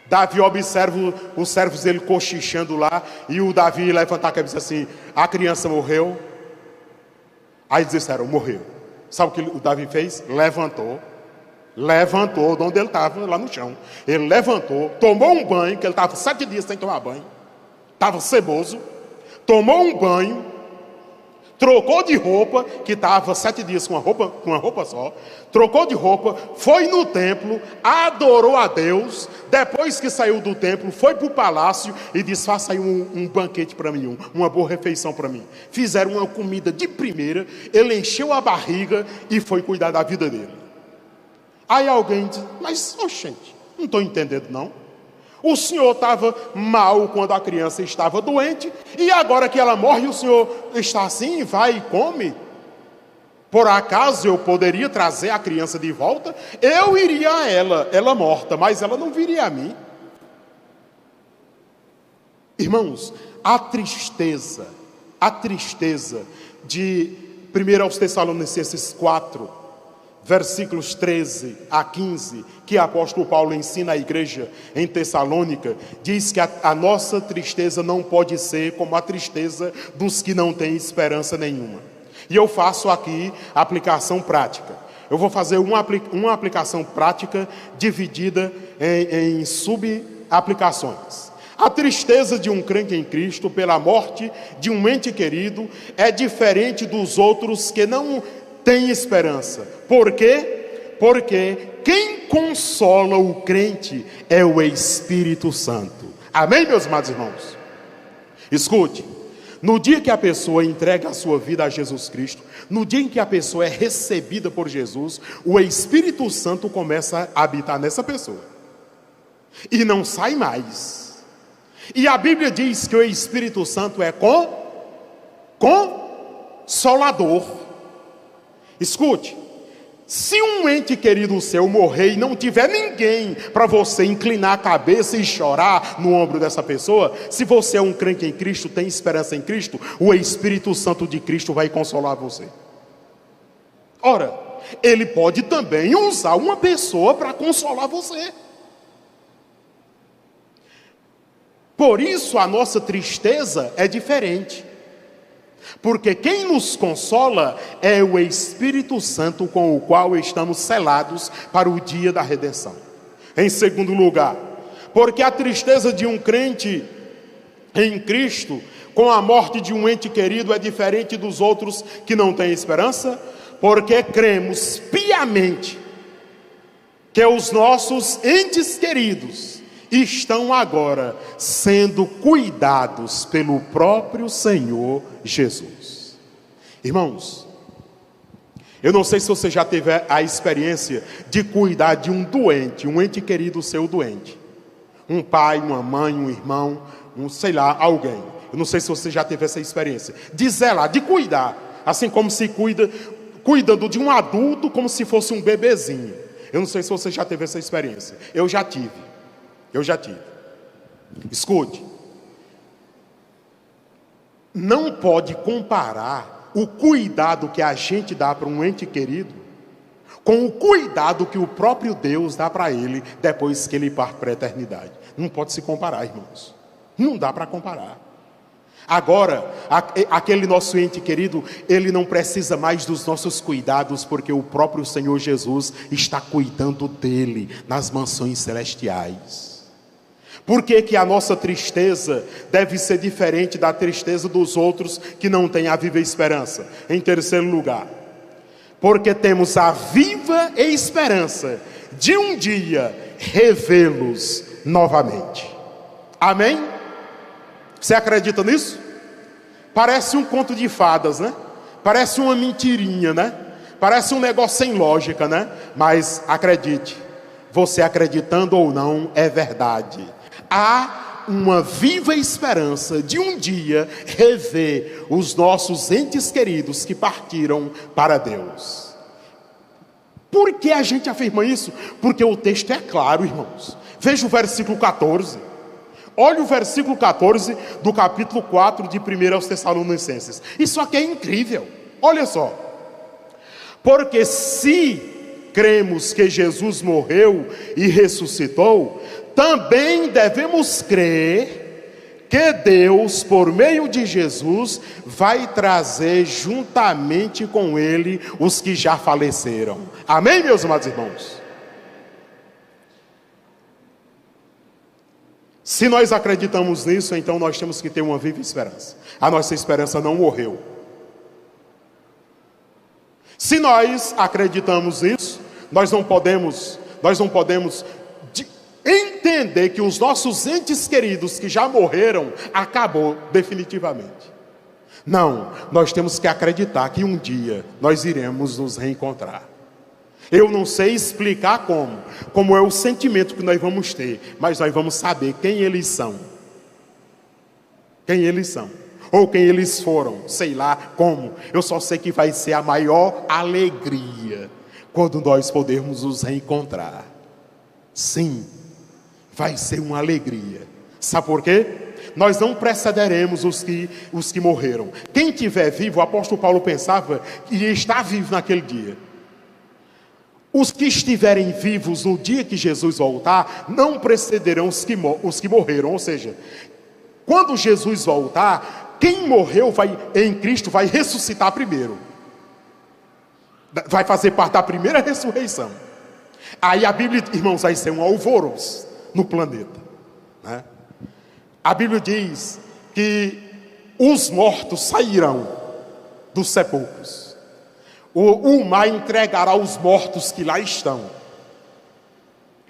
Davi observa os servos dele cochichando lá, e o Davi levanta a cabeça e diz assim: a criança morreu? Aí eles disseram: morreu. Sabe o que o Davi fez? Levantou de onde ele estava, lá no chão. Ele levantou, tomou um banho, que ele estava 7 dias sem tomar banho, estava ceboso, tomou um banho, trocou de roupa, que estava 7 dias com uma roupa só, trocou de roupa, foi no templo, adorou a Deus. Depois que saiu do templo, foi para o palácio e disse: faça aí um banquete para mim, uma boa refeição para mim. Fizeram uma comida de primeira, ele encheu a barriga e foi cuidar da vida dele. Aí alguém diz: mas, gente, não estou entendendo não. O senhor estava mal quando a criança estava doente, e agora que ela morre, o senhor está assim, vai e come? Por acaso eu poderia trazer a criança de volta? Eu iria a ela morta, mas ela não viria a mim. Irmãos, a tristeza de 1 aos Tessalonicenses 4, versículos 13 a 15, que o apóstolo Paulo ensina à igreja em Tessalônica, diz que a nossa tristeza não pode ser como a tristeza dos que não têm esperança nenhuma. E eu faço aqui a aplicação prática. Eu vou fazer uma aplicação prática dividida em sub-aplicações. A tristeza de um crente em Cristo pela morte de um ente querido é diferente dos outros que não têm esperança. Por quê? Porque quem consola o crente é o Espírito Santo. Amém, meus amados irmãos? Escute. No dia que a pessoa entrega a sua vida a Jesus Cristo, no dia em que a pessoa é recebida por Jesus, o Espírito Santo começa a habitar nessa pessoa. E não sai mais. E a Bíblia diz que o Espírito Santo é consolador. Escute. Se um ente querido seu morrer e não tiver ninguém para você inclinar a cabeça e chorar no ombro dessa pessoa, se você é um crente em Cristo, tem esperança em Cristo, o Espírito Santo de Cristo vai consolar você. Ora, ele pode também usar uma pessoa para consolar você. Por isso a nossa tristeza é diferente. Porque quem nos consola é o Espírito Santo, com o qual estamos selados para o dia da redenção. Em segundo lugar, porque a tristeza de um crente em Cristo com a morte de um ente querido é diferente dos outros que não têm esperança, porque cremos piamente que os nossos entes queridos estão agora sendo cuidados pelo próprio Senhor Jesus. Irmãos, eu não sei se você já teve a experiência de cuidar de um doente, um ente querido seu doente. Um pai, uma mãe, um irmão, alguém. Eu não sei se você já teve essa experiência. De zelar, de cuidar, assim como se cuidando de um adulto como se fosse um bebezinho. Eu não sei se você já teve essa experiência. Eu já tive. Escute. Não pode comparar o cuidado que a gente dá para um ente querido com o cuidado que o próprio Deus dá para ele depois que ele parte para a eternidade. Não pode se comparar, irmãos. Não dá para comparar. Agora, aquele nosso ente querido, ele não precisa mais dos nossos cuidados, porque o próprio Senhor Jesus está cuidando dele nas mansões celestiais. Por que a nossa tristeza deve ser diferente da tristeza dos outros que não têm a viva esperança? Em terceiro lugar, porque temos a viva esperança de um dia revê-los novamente. Amém? Você acredita nisso? Parece um conto de fadas, né? Parece uma mentirinha, né? Parece um negócio sem lógica, né? Mas acredite, você acreditando ou não, é verdade. Há uma viva esperança de um dia rever os nossos entes queridos que partiram para Deus. Por que a gente afirma isso? Porque o texto é claro, irmãos. Veja o versículo 14. Olha o versículo 14 do capítulo 4 de 1 aos Tessalonicenses. Isso aqui é incrível. Olha só. Porque se cremos que Jesus morreu e ressuscitou, também devemos crer que Deus, por meio de Jesus, vai trazer juntamente com Ele os que já faleceram. Amém, meus amados irmãos? Se nós acreditamos nisso, então nós temos que ter uma viva esperança. A nossa esperança não morreu. Se nós acreditamos nisso, nós não podemos entender que os nossos entes queridos que já morreram, acabou definitivamente. Não, nós temos que acreditar que um dia nós iremos nos reencontrar. Eu não sei explicar como é o sentimento que nós vamos ter, mas nós vamos saber quem eles são. Quem eles são. Ou quem eles foram, sei lá como. Eu só sei que vai ser a maior alegria quando nós podermos nos reencontrar. Sim, vai ser uma alegria. Sabe por quê? Nós não precederemos os que morreram. Quem estiver vivo, o apóstolo Paulo pensava que ia estar vivo naquele dia. Os que estiverem vivos no dia que Jesus voltar, não precederão os que morreram. Ou seja, quando Jesus voltar, quem morreu em Cristo vai ressuscitar primeiro. Vai fazer parte da primeira ressurreição. Aí a Bíblia, irmãos, vai ser um alvoroço no planeta, né? A Bíblia diz que os mortos sairão dos sepulcros. O mar entregará os mortos que lá estão.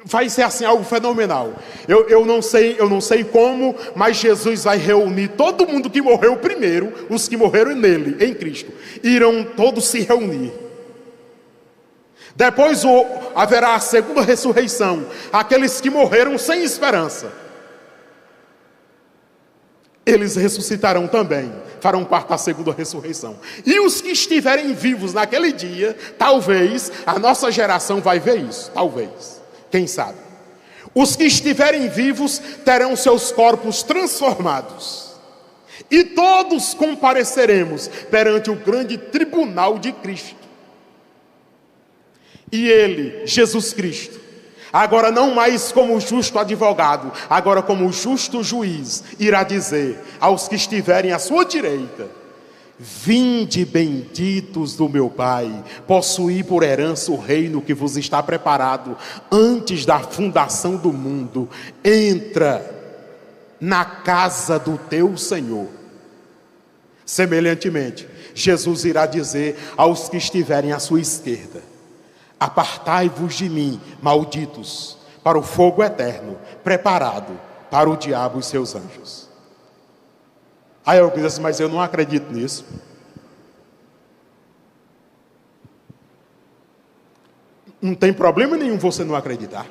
Vai ser assim algo fenomenal. Eu não sei como, mas Jesus vai reunir todo mundo que morreu primeiro, os que morreram nele, em Cristo, irão todos se reunir. Depois haverá a segunda ressurreição, aqueles que morreram sem esperança. Eles ressuscitarão também, farão parte da segunda ressurreição. E os que estiverem vivos naquele dia, talvez a nossa geração vai ver isso, talvez, quem sabe. Os que estiverem vivos terão seus corpos transformados. E todos compareceremos perante o grande tribunal de Cristo. E Ele, Jesus Cristo, agora não mais como justo advogado, agora como justo juiz, irá dizer aos que estiverem à sua direita: vinde benditos do meu Pai, possuí por herança o reino que vos está preparado antes da fundação do mundo. Entra na casa do teu Senhor. Semelhantemente, Jesus irá dizer aos que estiverem à sua esquerda: apartai-vos de mim, malditos, para o fogo eterno, preparado para o diabo e seus anjos. Aí eu digo assim, mas eu não acredito nisso. Não tem problema nenhum você não acreditar.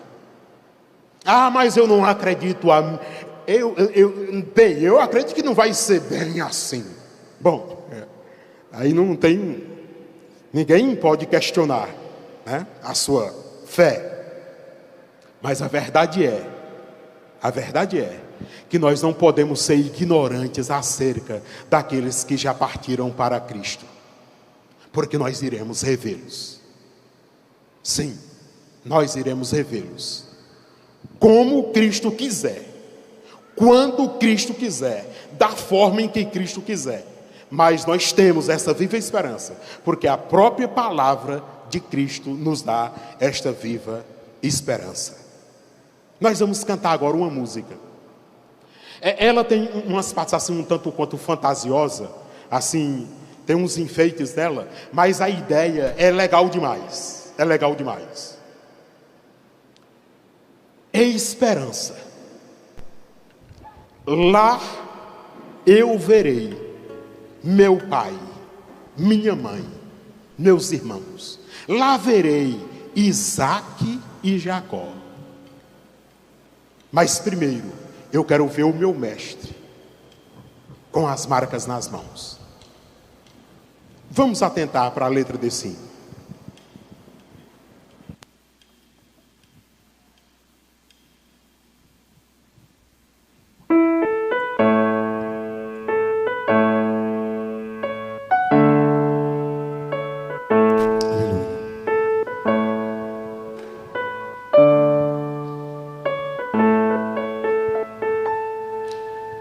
Ah, mas eu não acredito. Eu acredito que não vai ser bem assim. Bom, aí não tem, ninguém pode questionar, né, a sua fé. Mas a verdade é que nós não podemos ser ignorantes acerca daqueles que já partiram para Cristo, porque nós iremos revê-los. Sim, nós iremos revê-los, como Cristo quiser, quando Cristo quiser, da forma em que Cristo quiser. Mas nós temos essa viva esperança, porque a própria palavra de Cristo nos dá esta viva esperança. Nós vamos cantar agora uma música. Ela tem umas partes assim um tanto quanto fantasiosa, assim, tem uns enfeites dela, mas a ideia é legal demais. É legal demais. É esperança. Lá eu verei meu pai, minha mãe, meus irmãos. Lá verei Isaque e Jacó. Mas primeiro, eu quero ver o meu mestre, com as marcas nas mãos. Vamos atentar para a letra desse hino.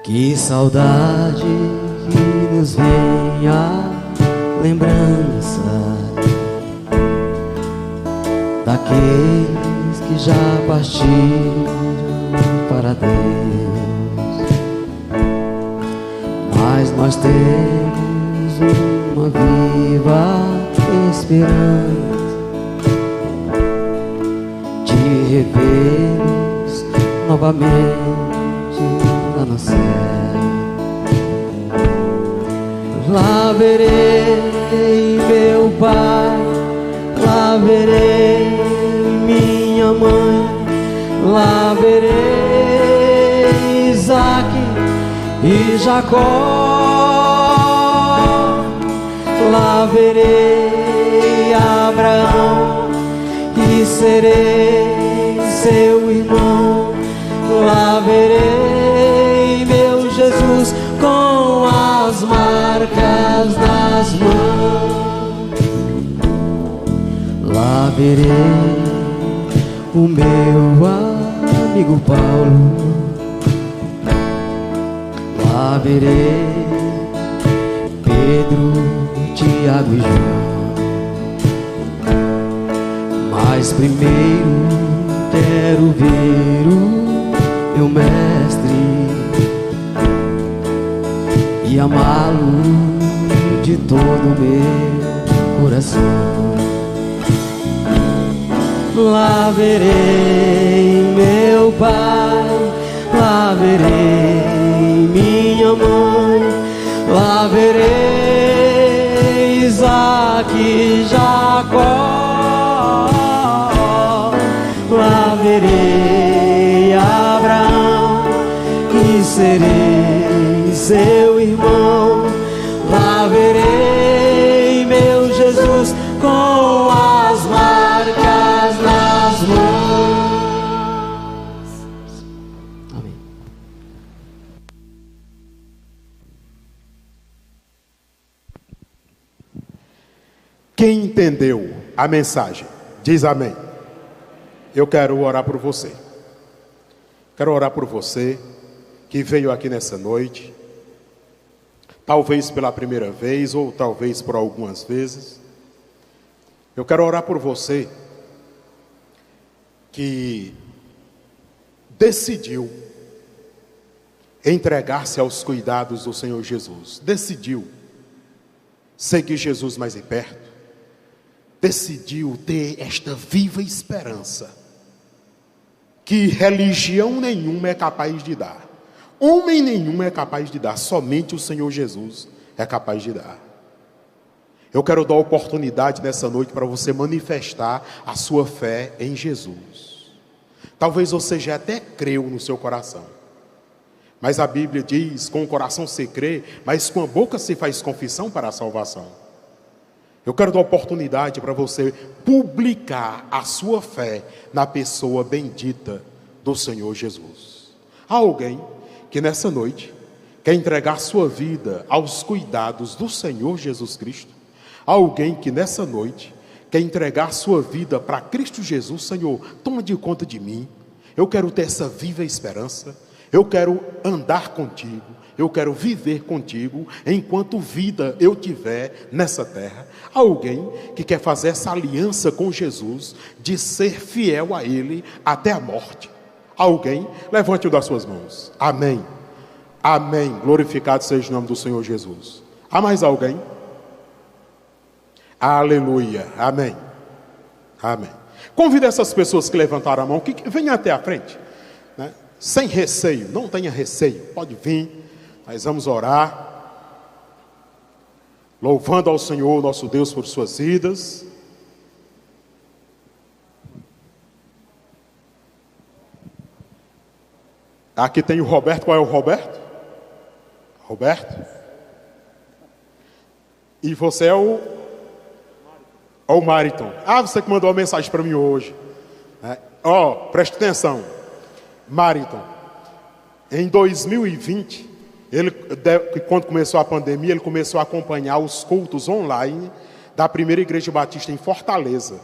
Que saudade que nos vem a lembrança daqueles que já partiram para Deus. Mas nós temos uma viva esperança de revermos novamente lá no céu. Lá verei meu pai, lá verei minha mãe, lá verei Isaac e Jacó, lá verei Abraão e serei seu irmão, lá verei meu Jesus com as marcas nas mãos, lá verei o meu amigo Paulo, lá verei Pedro, Tiago e João. Mas primeiro quero ver o meu mestre e amá-lo de todo o meu coração. Lá verei meu pai, lá verei minha mãe, lá verei Isaac e Jacó, lá verei Abraão e serei seu irmão, lá verei meu Jesus com as marcas nas mãos. Amém. Quem entendeu a mensagem, diz amém. Eu quero orar por você. Quero orar por você que veio aqui nessa noite, talvez pela primeira vez ou talvez por algumas vezes. Eu quero orar por você que decidiu entregar-se aos cuidados do Senhor Jesus, decidiu seguir Jesus mais de perto, decidiu ter esta viva esperança que religião nenhuma é capaz de dar, homem nenhum é capaz de dar, somente o Senhor Jesus é capaz de dar. Eu quero dar oportunidade nessa noite para você manifestar a sua fé em Jesus. Talvez você já até creu no seu coração, mas a Bíblia diz, com o coração se crê, mas com a boca se faz confissão para a salvação. Eu quero dar oportunidade para você publicar a sua fé na pessoa bendita do Senhor Jesus. Há alguém que nessa noite quer entregar sua vida aos cuidados do Senhor Jesus Cristo? Há alguém que nessa noite quer entregar sua vida para Cristo Jesus? Senhor, toma de conta de mim. Eu quero ter essa viva esperança. Eu quero andar contigo. Eu quero viver contigo enquanto vida eu tiver nessa terra. Alguém que quer fazer essa aliança com Jesus, de ser fiel a Ele até a morte. Alguém, levante-o das suas mãos. Amém. Amém. Glorificado seja o nome do Senhor Jesus. Há mais alguém? Aleluia. Amém. Amém. Convido essas pessoas que levantaram a mão, que venham até a frente, né? Sem receio, não tenha receio, pode vir. Nós vamos orar, louvando ao Senhor, nosso Deus, por suas vidas. Aqui tem o Roberto. Qual é o Roberto? Roberto? E você é o Mariton. Ah, você que mandou uma mensagem para mim hoje. Preste atenção. Mariton, em 2020, quando começou a pandemia, ele começou a acompanhar os cultos online da Primeira Igreja Batista em Fortaleza.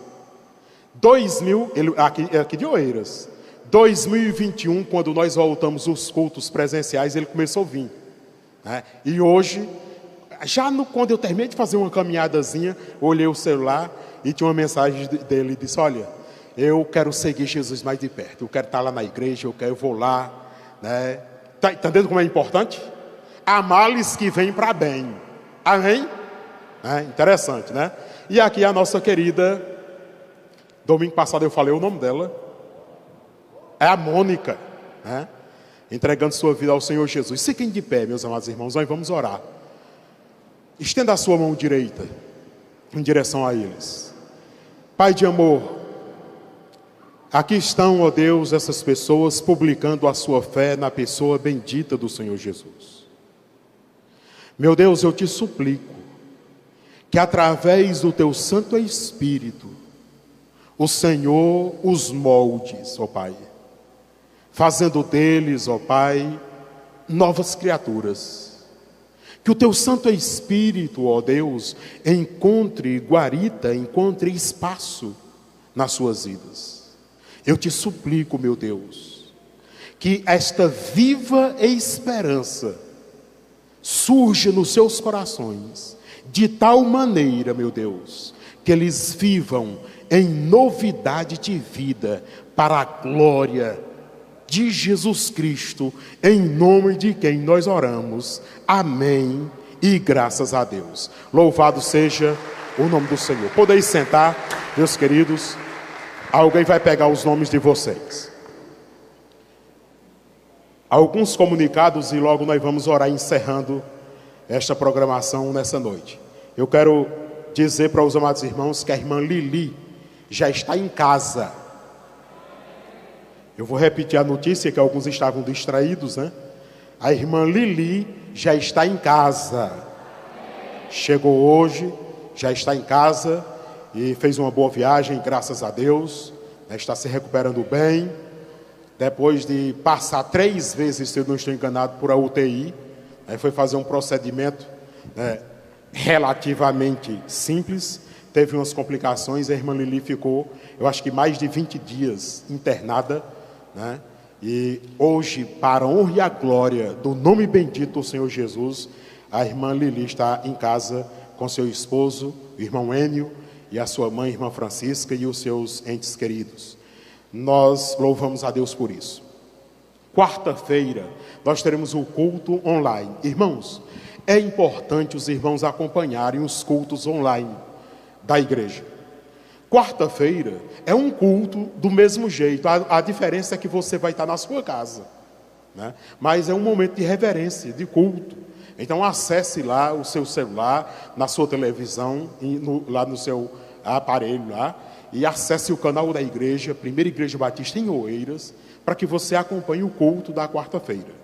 Aqui de Oeiras. 2021, quando nós voltamos os cultos presenciais, ele começou a vir, né? E hoje, quando eu terminei de fazer uma caminhadazinha, olhei o celular e tinha uma mensagem dele, disse: olha, eu quero seguir Jesus mais de perto, eu quero estar lá na igreja, eu vou lá, né? Tá entendendo como é importante? Há males que vêm para bem, amém? Interessante, né? E aqui a nossa querida, domingo passado eu falei o nome dela, é a Mônica, né? Entregando sua vida ao Senhor Jesus. Fiquem de pé, meus amados irmãos, nós vamos orar. Estenda a sua mão direita em direção a eles. Pai de amor, aqui estão, ó Deus, essas pessoas publicando a sua fé na pessoa bendita do Senhor Jesus. Meu Deus, eu te suplico que através do teu Santo Espírito, o Senhor os moldes, ó Pai, fazendo deles, ó Pai, novas criaturas. Que o teu Santo Espírito, ó Deus, encontre guarita, encontre espaço nas suas vidas. Eu te suplico, meu Deus, que esta viva esperança surja nos seus corações, de tal maneira, meu Deus, que eles vivam em novidade de vida, para a glória de Jesus Cristo, em nome de quem nós oramos. Amém e graças a Deus. Louvado seja o nome do Senhor. Podeis sentar, meus queridos. Alguém vai pegar os nomes de vocês. Alguns comunicados e logo nós vamos orar encerrando esta programação nessa noite. Eu quero dizer para os amados irmãos que a irmã Lili já está em casa. Eu vou repetir a notícia que alguns estavam distraídos, né? A irmã Lili já está em casa. Chegou hoje, já está em casa e fez uma boa viagem, graças a Deus, né? Está se recuperando bem. Depois de passar 3 vezes, se eu não estou enganado, por a UTI, né? Foi fazer um procedimento, né, relativamente simples. Teve umas complicações, a irmã Lili ficou, eu acho que mais de 20 dias internada, né? E hoje, para a honra e a glória do nome bendito do Senhor Jesus, a irmã Lili está em casa com seu esposo, o irmão Enio, e a sua mãe, irmã Francisca, e os seus entes queridos. Nós louvamos a Deus por isso. Quarta-feira, nós teremos o culto online. Irmãos, é importante os irmãos acompanharem os cultos online da igreja. Quarta-feira é um culto do mesmo jeito. A diferença é que você vai estar na sua casa, né? Mas é um momento de reverência, de culto. Então acesse lá o seu celular, na sua televisão, lá no seu aparelho lá, e acesse o canal da igreja, Primeira Igreja Batista em Oeiras, para que você acompanhe o culto da quarta-feira.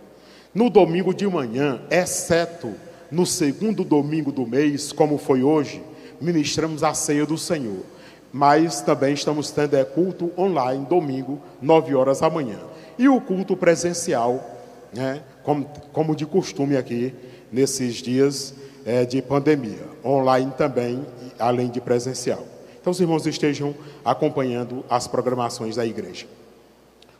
No domingo de manhã, exceto no segundo domingo do mês, como foi hoje, ministramos a ceia do Senhor. Mas também estamos tendo culto online, domingo, 9 horas da manhã. E o culto presencial, né, como de costume aqui, nesses dias de pandemia. Online também, além de presencial. Então os irmãos estejam acompanhando as programações da igreja.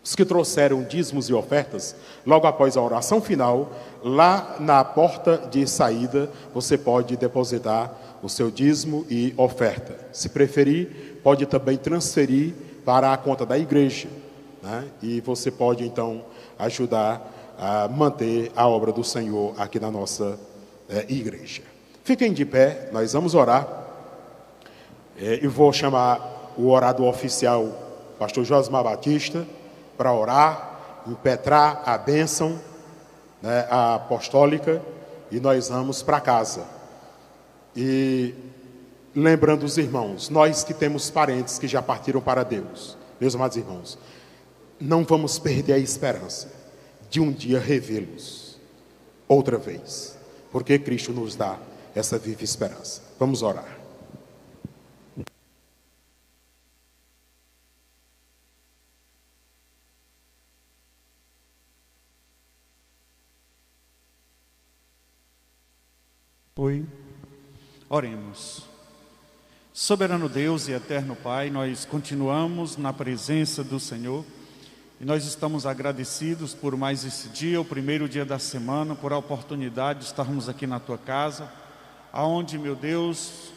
Os que trouxeram dízimos e ofertas, logo após a oração final, lá na porta de saída, você pode depositar o seu dízimo e oferta. Se preferir, pode também transferir para a conta da igreja, né? E você pode então ajudar a manter a obra do Senhor aqui na nossa igreja. Fiquem de pé, nós vamos orar. Eu vou chamar o orador oficial, pastor Josmar Batista, para orar, impetrar a bênção, né, a apostólica, e nós vamos para casa. E lembrando os irmãos, nós que temos parentes que já partiram para Deus, meus amados irmãos, não vamos perder a esperança de um dia revê-los outra vez, porque Cristo nos dá essa viva esperança. Vamos orar. Oremos. Soberano Deus e eterno Pai, nós continuamos na presença do Senhor E nós estamos agradecidos por mais esse dia, o primeiro dia da semana, por a oportunidade de estarmos aqui na Tua casa, aonde, meu Deus,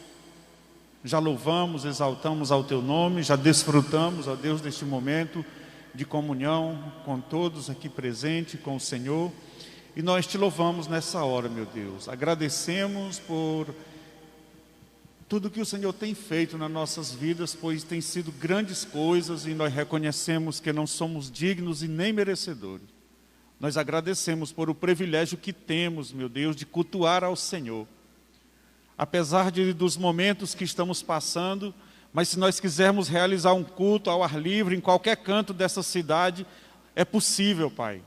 já louvamos, exaltamos ao Teu nome, já desfrutamos, ó Deus, deste momento de comunhão com todos aqui presentes, com o Senhor. E nós Te louvamos nessa hora, meu Deus. Agradecemos por tudo que o Senhor tem feito nas nossas vidas, pois tem sido grandes coisas e nós reconhecemos que não somos dignos e nem merecedores. Nós agradecemos por o privilégio que temos, meu Deus, de cultuar ao Senhor. Apesar dos momentos que estamos passando, mas se nós quisermos realizar um culto ao ar livre, em qualquer canto dessa cidade, é possível, Pai.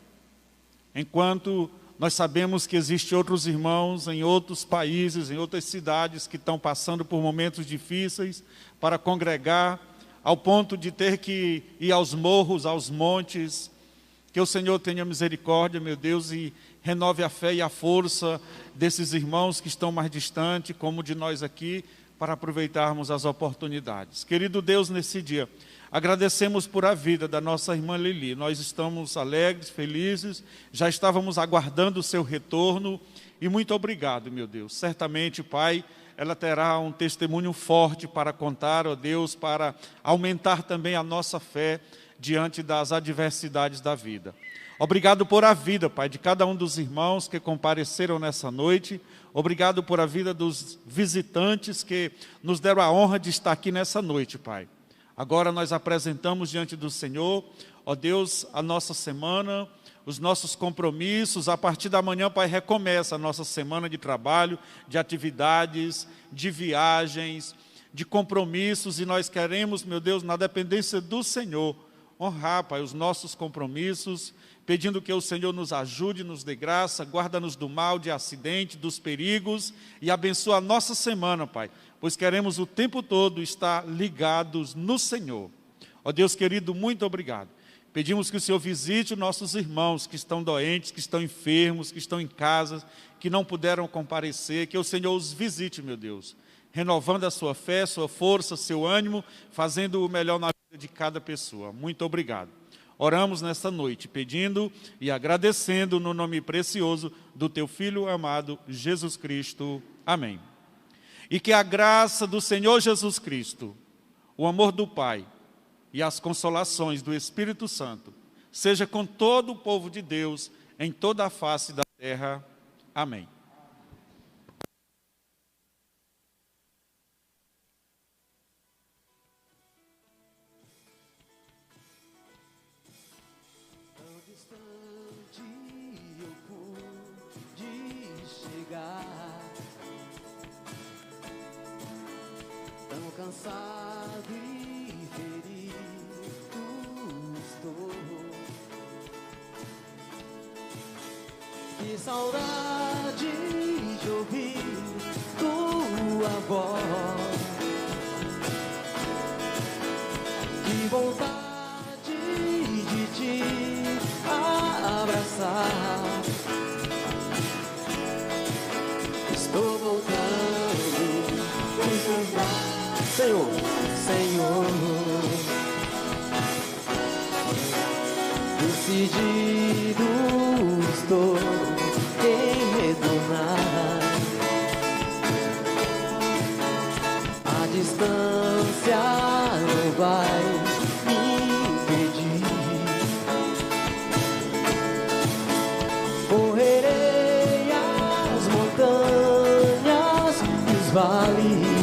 Enquanto nós sabemos que existem outros irmãos em outros países, em outras cidades que estão passando por momentos difíceis para congregar, ao ponto de ter que ir aos morros, aos montes. Que o Senhor tenha misericórdia, meu Deus, e renove a fé e a força desses irmãos que estão mais distantes, como de nós aqui, para aproveitarmos as oportunidades. Querido Deus, nesse dia, agradecemos por a vida da nossa irmã Lili. Nós estamos alegres, felizes, já estávamos aguardando o seu retorno e muito obrigado, meu Deus. Certamente, Pai, ela terá um testemunho forte para contar, ó Deus, para aumentar também a nossa fé diante das adversidades da vida. Obrigado por a vida, Pai, de cada um dos irmãos que compareceram nessa noite. Obrigado por a vida dos visitantes que nos deram a honra de estar aqui nessa noite, Pai. Agora nós apresentamos diante do Senhor, ó Deus, a nossa semana, os nossos compromissos. A partir da manhã, Pai, recomeça a nossa semana de trabalho, de atividades, de viagens, de compromissos. E nós queremos, meu Deus, na dependência do Senhor, honrar, Pai, os nossos compromissos, pedindo que o Senhor nos ajude, nos dê graça, guarda-nos do mal, de acidente, dos perigos e abençoa a nossa semana, Pai, pois queremos o tempo todo estar ligados no Senhor. Ó Deus querido, muito obrigado. Pedimos que o Senhor visite os nossos irmãos que estão doentes, que estão enfermos, que estão em casa, que não puderam comparecer, que o Senhor os visite, meu Deus, renovando a sua fé, sua força, seu ânimo, fazendo o melhor na vida de cada pessoa. Muito obrigado. Oramos nesta noite, pedindo e agradecendo no nome precioso do Teu Filho amado, Jesus Cristo. Amém. E que a graça do Senhor Jesus Cristo, o amor do Pai e as consolações do Espírito Santo, seja com todo o povo de Deus, em toda a face da terra. Amém. Tão cansado e ferido estou. Que saudade de ouvir tua voz. Que vontade de te abraçar. Estou voltando dos seus braços, Senhor, Senhor. Decidido estou em retornar. A distância não vai me impedir. Correrei as montanhas e os vales.